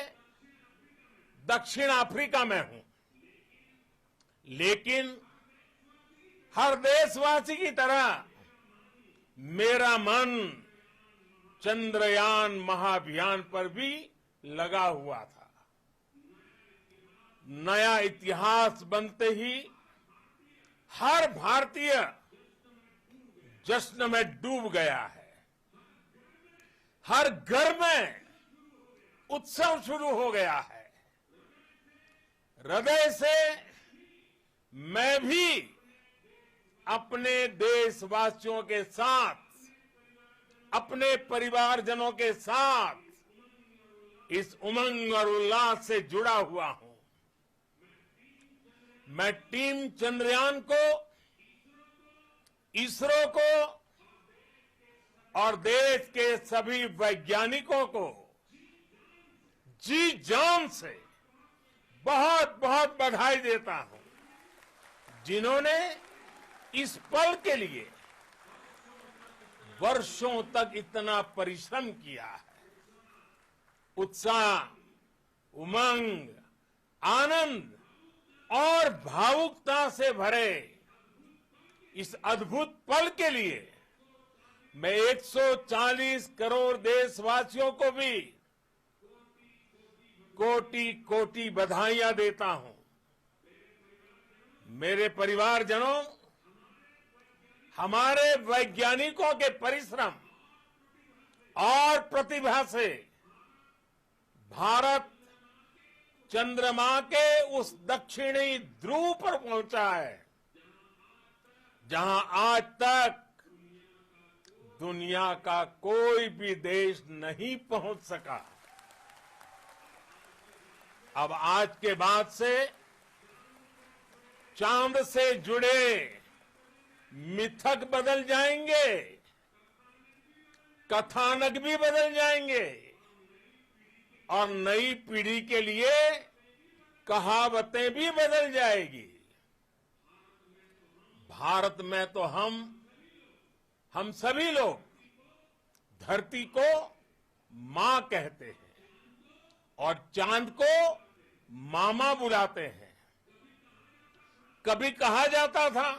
दक्षिण अफ्रीका में हूं, लेकिन हर देशवासी की तरह मेरा मन चंद्रयान महाअभियान पर भी लगा हुआ था। नया इतिहास बनते ही हर भारतीय जश्न में डूब गया है। हर घर में उत्सव शुरू हो गया है। हृदय से मैं भी अपने देशवासियों के साथ, अपने परिवारजनों के साथ इस उमंग और उल्लास से जुड़ा हुआ हूं। मैं टीम चंद्रयान को, इसरो को और देश के सभी वैज्ञानिकों को जी जान से बहुत बहुत बधाई देता हूं, जिन्होंने इस पल के लिए वर्षों तक इतना परिश्रम किया है। उत्साह, उमंग, आनंद और भावुकता से भरे इस अद्भुत पल के लिए मैं 140 करोड़ देशवासियों को भी कोटि कोटि बधाइयां देता हूं। मेरे परिवारजनों, हमारे वैज्ञानिकों के परिश्रम और प्रतिभा से भारत चंद्रमा के उस दक्षिणी ध्रुव पर पहुंचा है, जहां आज तक दुनिया का कोई भी देश नहीं पहुंच सका। अब आज के बाद से चांद से जुड़े मिथक बदल जाएंगे, कथानक भी बदल जाएंगे और नई पीढ़ी के लिए कहावतें भी बदल जाएगी। भारत में तो हम सभी लोग धरती को मां कहते हैं और चांद को मामा बुलाते हैं। कभी कहा जाता था,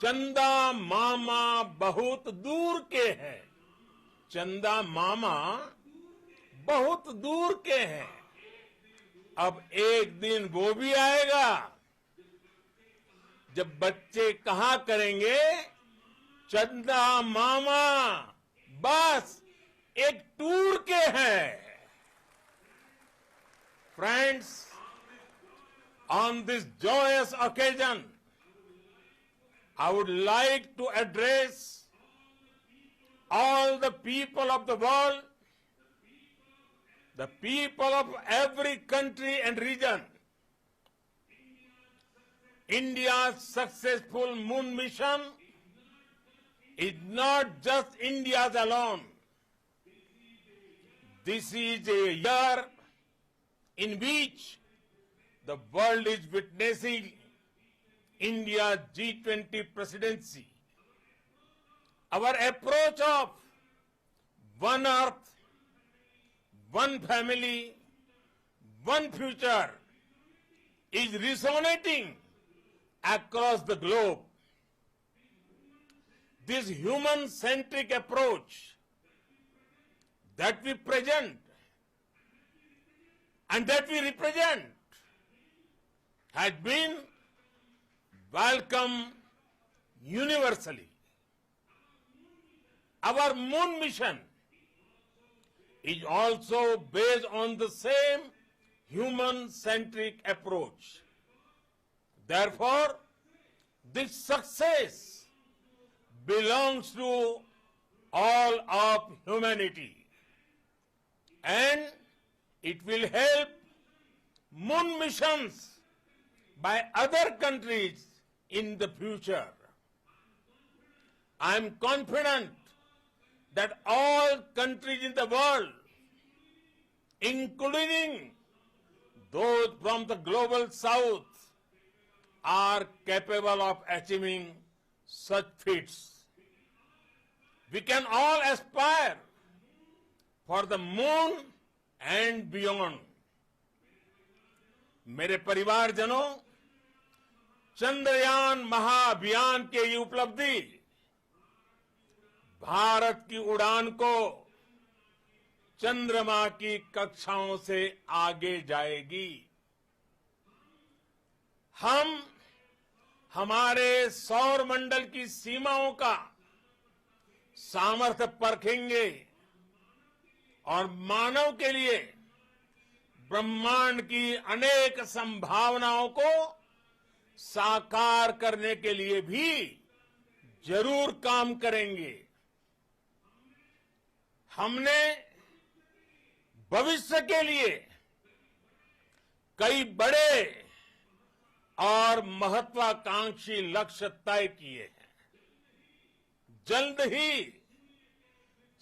चंदा मामा बहुत दूर के हैं। चंदा मामा बहुत दूर के हैं। अब एक दिन वो भी आएगा जब बच्चे कहा करेंगे, चंदा मामा बस एक टूर के हैं। Friends, on this joyous occasion, I would like to address all the people of the world, the people of every country and region. India's successful moon mission is not just India's alone. This is a year in which the world is witnessing India's G20 presidency. Our approach of one earth, one family, one future is resonating across the globe. This human-centric approach that we present and that we represent has been welcomed universally. Our moon mission is also based on the same human-centric approach. Therefore, this success belongs to all of humanity. and it will help moon missions by other countries in the future. I am confident that all countries in the world, including those from the global south, are capable of achieving such feats. We can all aspire for the moon and beyond. मेरे परिवारजनों, चंद्रयान महाअभियान के ये उपलब्धि भारत की उड़ान को चंद्रमा की कक्षाओं से आगे जाएगी। हम हमारे सौर मंडल की सीमाओं का सामर्थ्य परखेंगे और मानव के लिए ब्रह्मांड की अनेक संभावनाओं को साकार करने के लिए भी जरूर काम करेंगे। हमने भविष्य के लिए कई बड़े और महत्वाकांक्षी लक्ष्य तय किए हैं। जल्द ही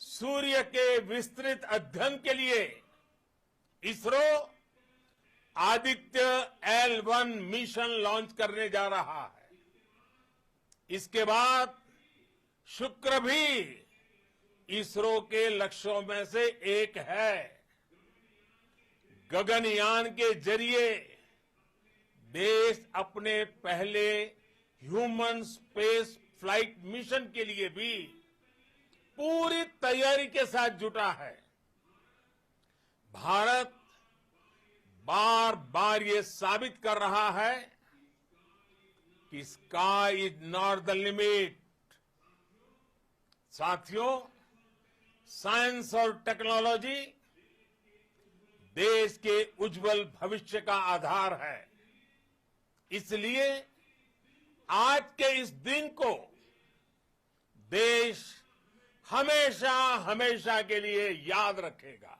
सूर्य के विस्तृत अध्ययन के लिए ISRO Aditya L1 mission launch करने जा रहा है। इसके बाद शुक्र भी इसरो के लक्ष्यों में से एक है। गगनयान के जरिए देश अपने पहले ह्यूमन स्पेस फ्लाइट मिशन के लिए भी पूरी तैयारी के साथ जुटा है। भारत बार बार ये साबित कर रहा है कि sky is not the limit. साथियों, साइंस और टेक्नोलॉजी देश के उज्जवल भविष्य का आधार है। इसलिए आज के इस दिन को देश हमेशा हमेशा के लिए याद रखेगा।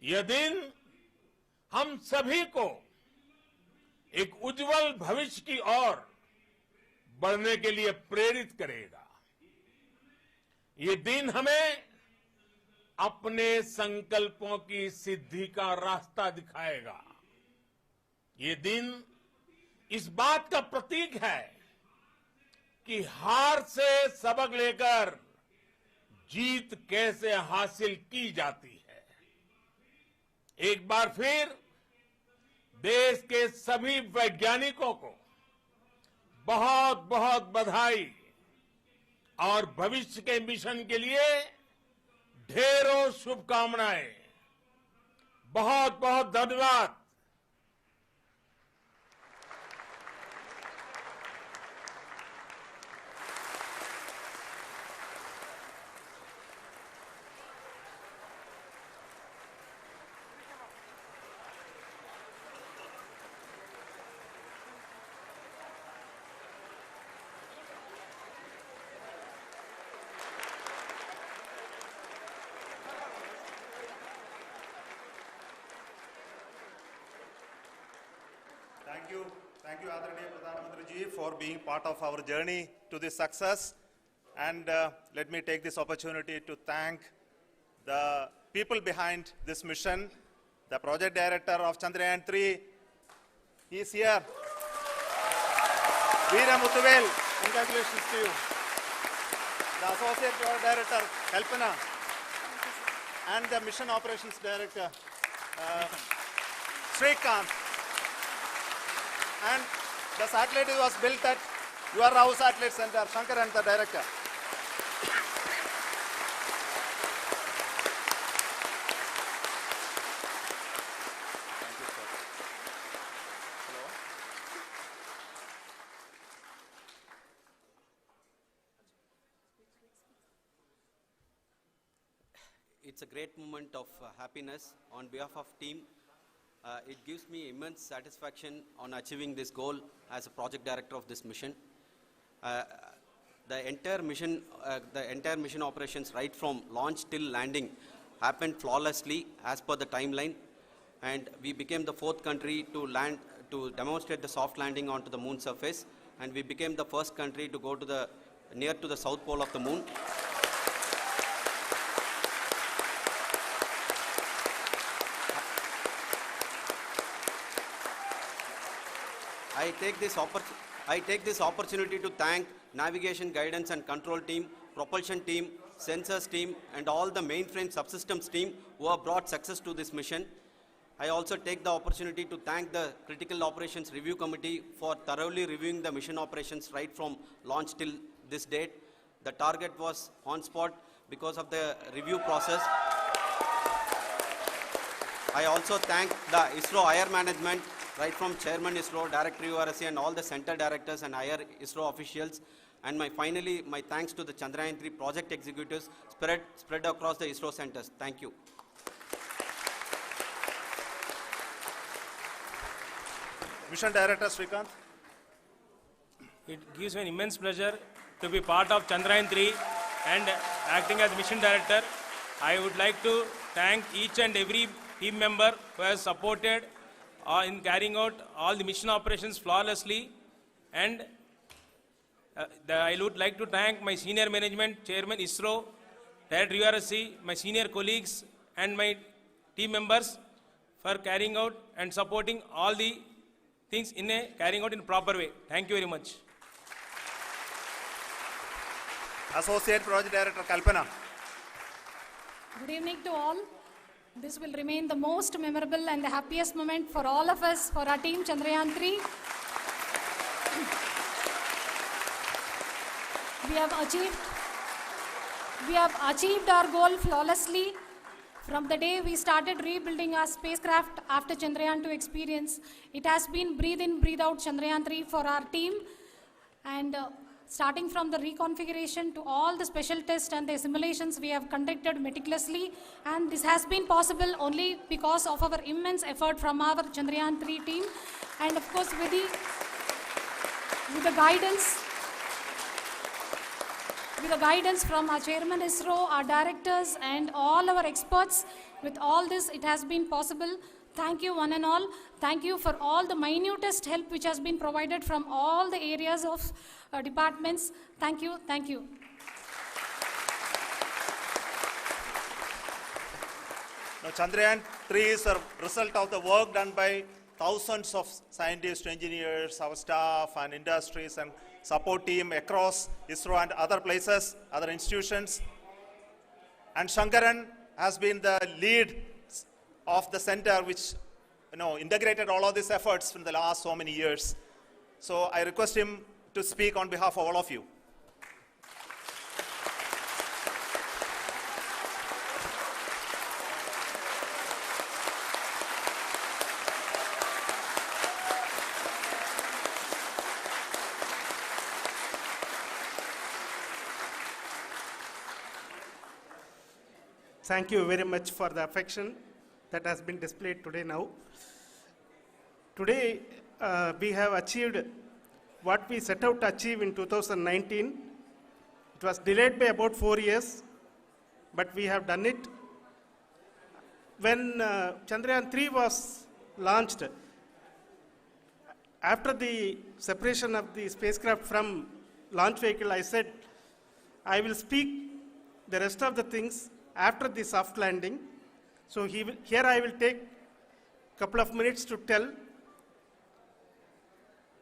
यह दिन हम सभी को एक उज्जवल भविष्य की ओर बढ़ने के लिए प्रेरित करेगा। ये दिन हमें अपने संकल्पों की सिद्धि का रास्ता दिखाएगा। ये दिन इस बात का प्रतीक है कि हार से सबक लेकर जीत कैसे हासिल की जाती है। एक बार फिर देश के सभी वैज्ञानिकों को बहुत बहुत बधाई और भविष्य के मिशन के लिए ढेरों शुभकामनाएं। बहुत बहुत धन्यवाद। Thank you, Adranaya Pradhan Mantri ji, for being part of our journey to this success. And let me take this opportunity to thank the people behind this mission, the project director of Chandrayaan-3. He is here. Veera Muthuvel, congratulations to you. The associate project director, Kalpana, and the mission operations director, Srikanth. And the satellite was built at your house satellite center, Shankar and the director. Thank you, sir. Hello. It's a great moment of happiness on behalf of team. It gives me immense satisfaction on achieving this goal as a project director of this mission. The entire mission operations, right from launch till landing, happened flawlessly as per the timeline, and we became the fourth country to land, to demonstrate the soft landing onto the moon surface, and we became the first country to go to the near to the south pole of the moon. I take this opportunity to thank navigation, guidance and control team, propulsion team, sensors team, and all the mainframe subsystems team who have brought success to this mission. I also take the opportunity to thank the Critical Operations Review Committee for thoroughly reviewing the mission operations right from launch till this date. The target was on spot because of the review process. I also thank the ISRO higher management, right from Chairman ISRO, Director URSC, and all the center directors and higher ISRO officials. And finally, my thanks to the Chandrayaan-3 project executives spread across the ISRO centers. Thank you. Mission Director Srikanth. It gives me an immense pleasure to be part of Chandrayaan-3 and acting as Mission Director. I would like to thank each and every team member who has supported in carrying out all the mission operations flawlessly, and I would like to thank my senior management, Chairman ISRO, Director URSC, my senior colleagues and my team members for carrying out and supporting all the things carrying out in a proper way. Thank you very much. Associate Project Director Kalpana. Good evening to all. This will remain the most memorable and the happiest moment for all of us, for our team Chandrayaan-3. We have achieved our goal flawlessly. From the day we started rebuilding our spacecraft after Chandrayaan-2 experience, it has been breathe in, breathe out Chandrayaan-3 for our team. And starting from the reconfiguration to all the special tests and the simulations we have conducted meticulously, and this has been possible only because of our immense effort from our Chandrayaan-3 team, and of course with the guidance from our Chairman ISRO, our directors and all our experts. With all this, it has been possible. Thank you one and all. Thank you for all the minutest help which has been provided from all the areas of departments. Thank you. Thank you. Now, Chandrayaan-3 is a result of the work done by thousands of scientists, engineers, our staff and industries and support team across ISRO and other places, other institutions. And Shankaran has been the lead of the center which integrated all of these efforts in the last so many years. So I request him to speak on behalf of all of you. Thank you very much for the affection that has been displayed today now. Today, we have achieved what we set out to achieve in 2019. It was delayed by about 4 years, but we have done it. When Chandrayaan-3 was launched, after the separation of the spacecraft from launch vehicle, I said, I will speak the rest of the things after the soft landing. So here I will take a couple of minutes to tell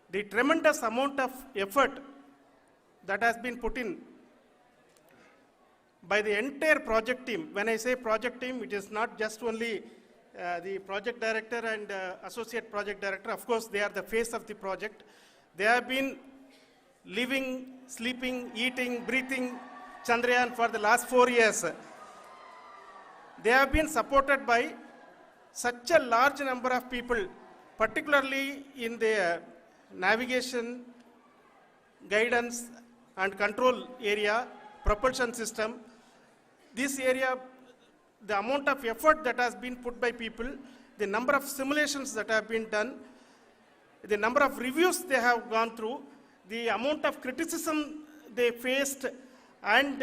the tremendous amount of effort that has been put in by the entire project team. When I say project team, it is not just only the project director and associate project director. Of course, they are the face of the project. They have been living, sleeping, eating, breathing Chandrayaan for the last 4 years. They have been supported by such a large number of people, particularly in the navigation, guidance and control area, propulsion system. This area, the amount of effort that has been put by people, the number of simulations that have been done, the number of reviews they have gone through, the amount of criticism they faced and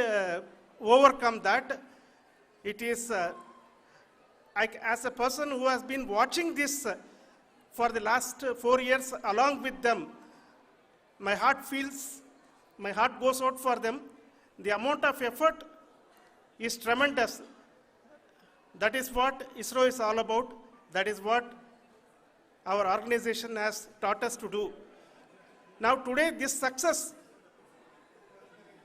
overcome that, It is, as a person who has been watching this for the last 4 years along with them, my heart goes out for them. The amount of effort is tremendous. That is what ISRO is all about. That is what our organization has taught us to do. Now today this success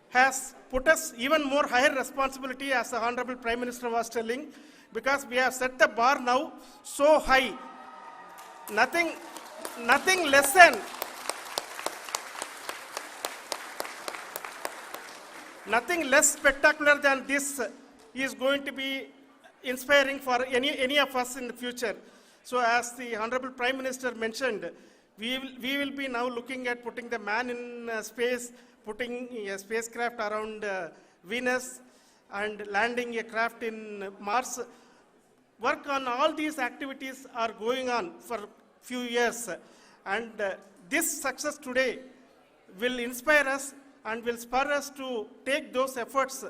has put us even more higher responsibility, as the Honorable Prime Minister was telling, because we have set the bar now so high. Nothing less than nothing less spectacular than this is going to be inspiring for any of us in the future. So as the Honorable Prime Minister mentioned, we will be now looking at putting the man in space, putting a spacecraft around Venus, and landing a craft in Mars. Work on all these activities are going on for few years. And this success today will inspire us and will spur us to take those efforts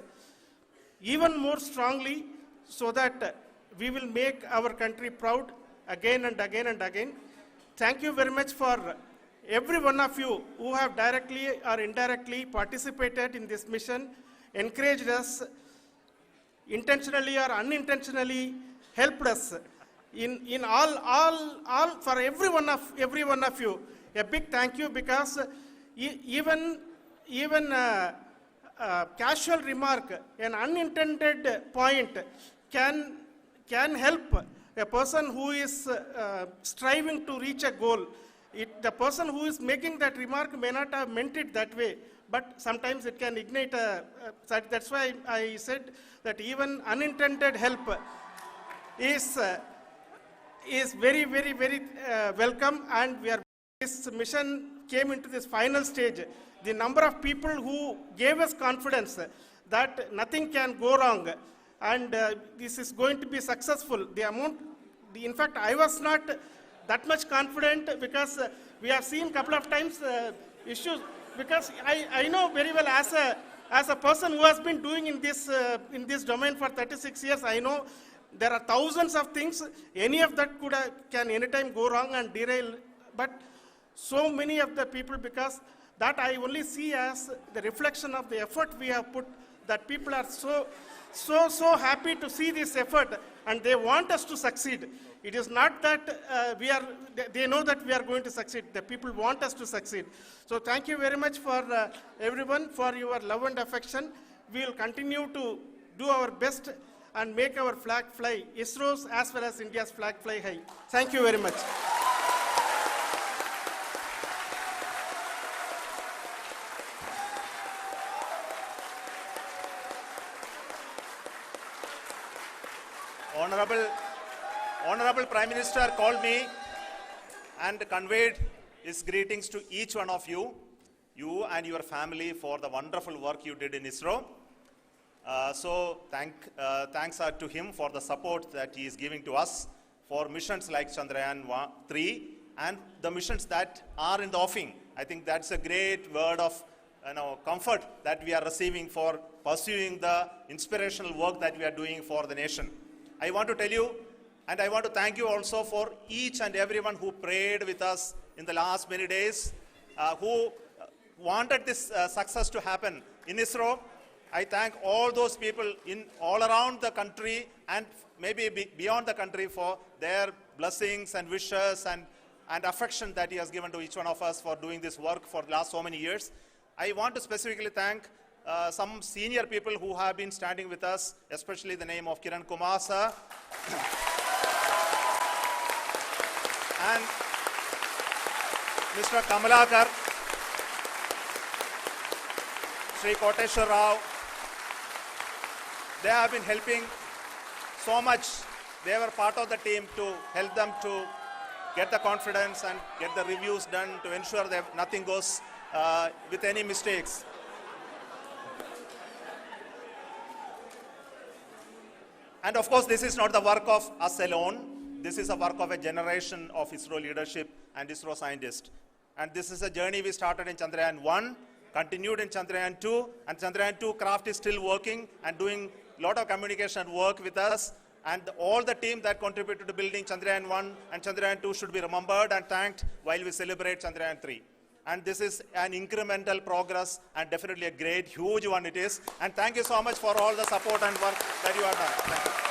even more strongly, so that we will make our country proud again and again and again. Thank you very much for every one of you who have directly or indirectly participated in this mission, encouraged us, intentionally or unintentionally helped us in all for every one of you. A big thank you, because even casual remark, an unintended point can help a person who is striving to reach a goal. The person who is making that remark may not have meant it that way, but sometimes it can ignite that's why I said that even unintended help is very, very, very welcome, and this mission came into this final stage. The number of people who gave us confidence that nothing can go wrong, and this is going to be successful. In fact, I was not that much confident, because we have seen a couple of times issues, because I know very well, as a person who has been doing in this domain for 36 years, I know there are thousands of things. Any of that can anytime go wrong and derail. But so many of the people, because that I only see as the reflection of the effort we have put, that people are so happy to see this effort, and they want us to succeed. It is not that they know that we are going to succeed. The people want us to succeed. So thank you very much for everyone, for your love and affection. We will continue to do our best and make our flag fly, ISRO's as well as India's flag fly high. Thank you very much. Honorable Prime Minister called me and conveyed his greetings to each one of you and your family, for the wonderful work you did in ISRO. So thanks are to him for the support that he is giving to us for missions like Chandrayaan 3 and the missions that are in the offing. I think that's a great word of comfort that we are receiving for pursuing the inspirational work that we are doing for the nation. I want to tell you, and I want to thank you also for each and everyone who prayed with us in the last many days, who wanted this success to happen in ISRO. I thank all those people all around the country and maybe beyond the country for their blessings and wishes and affection that he has given to each one of us for doing this work for the last so many years. I want to specifically thank some senior people who have been standing with us, especially the name of Kiran Kumar sir and Mr. Kamalakar, Sri Koteshwar Rao. They have been helping so much. They were part of the team to help them to get the confidence and get the reviews done to ensure that nothing goes with any mistakes. And of course, this is not the work of us alone. This is a work of a generation of ISRO leadership and ISRO scientists. And this is a journey we started in Chandrayaan 1, continued in Chandrayaan 2, and Chandrayaan 2 craft is still working and doing a lot of communication work with us. And all the team that contributed to building Chandrayaan 1 and Chandrayaan 2 should be remembered and thanked while we celebrate Chandrayaan 3. And this is an incremental progress and definitely a great, huge one it is. And thank you so much for all the support and work that you have done. Thank you.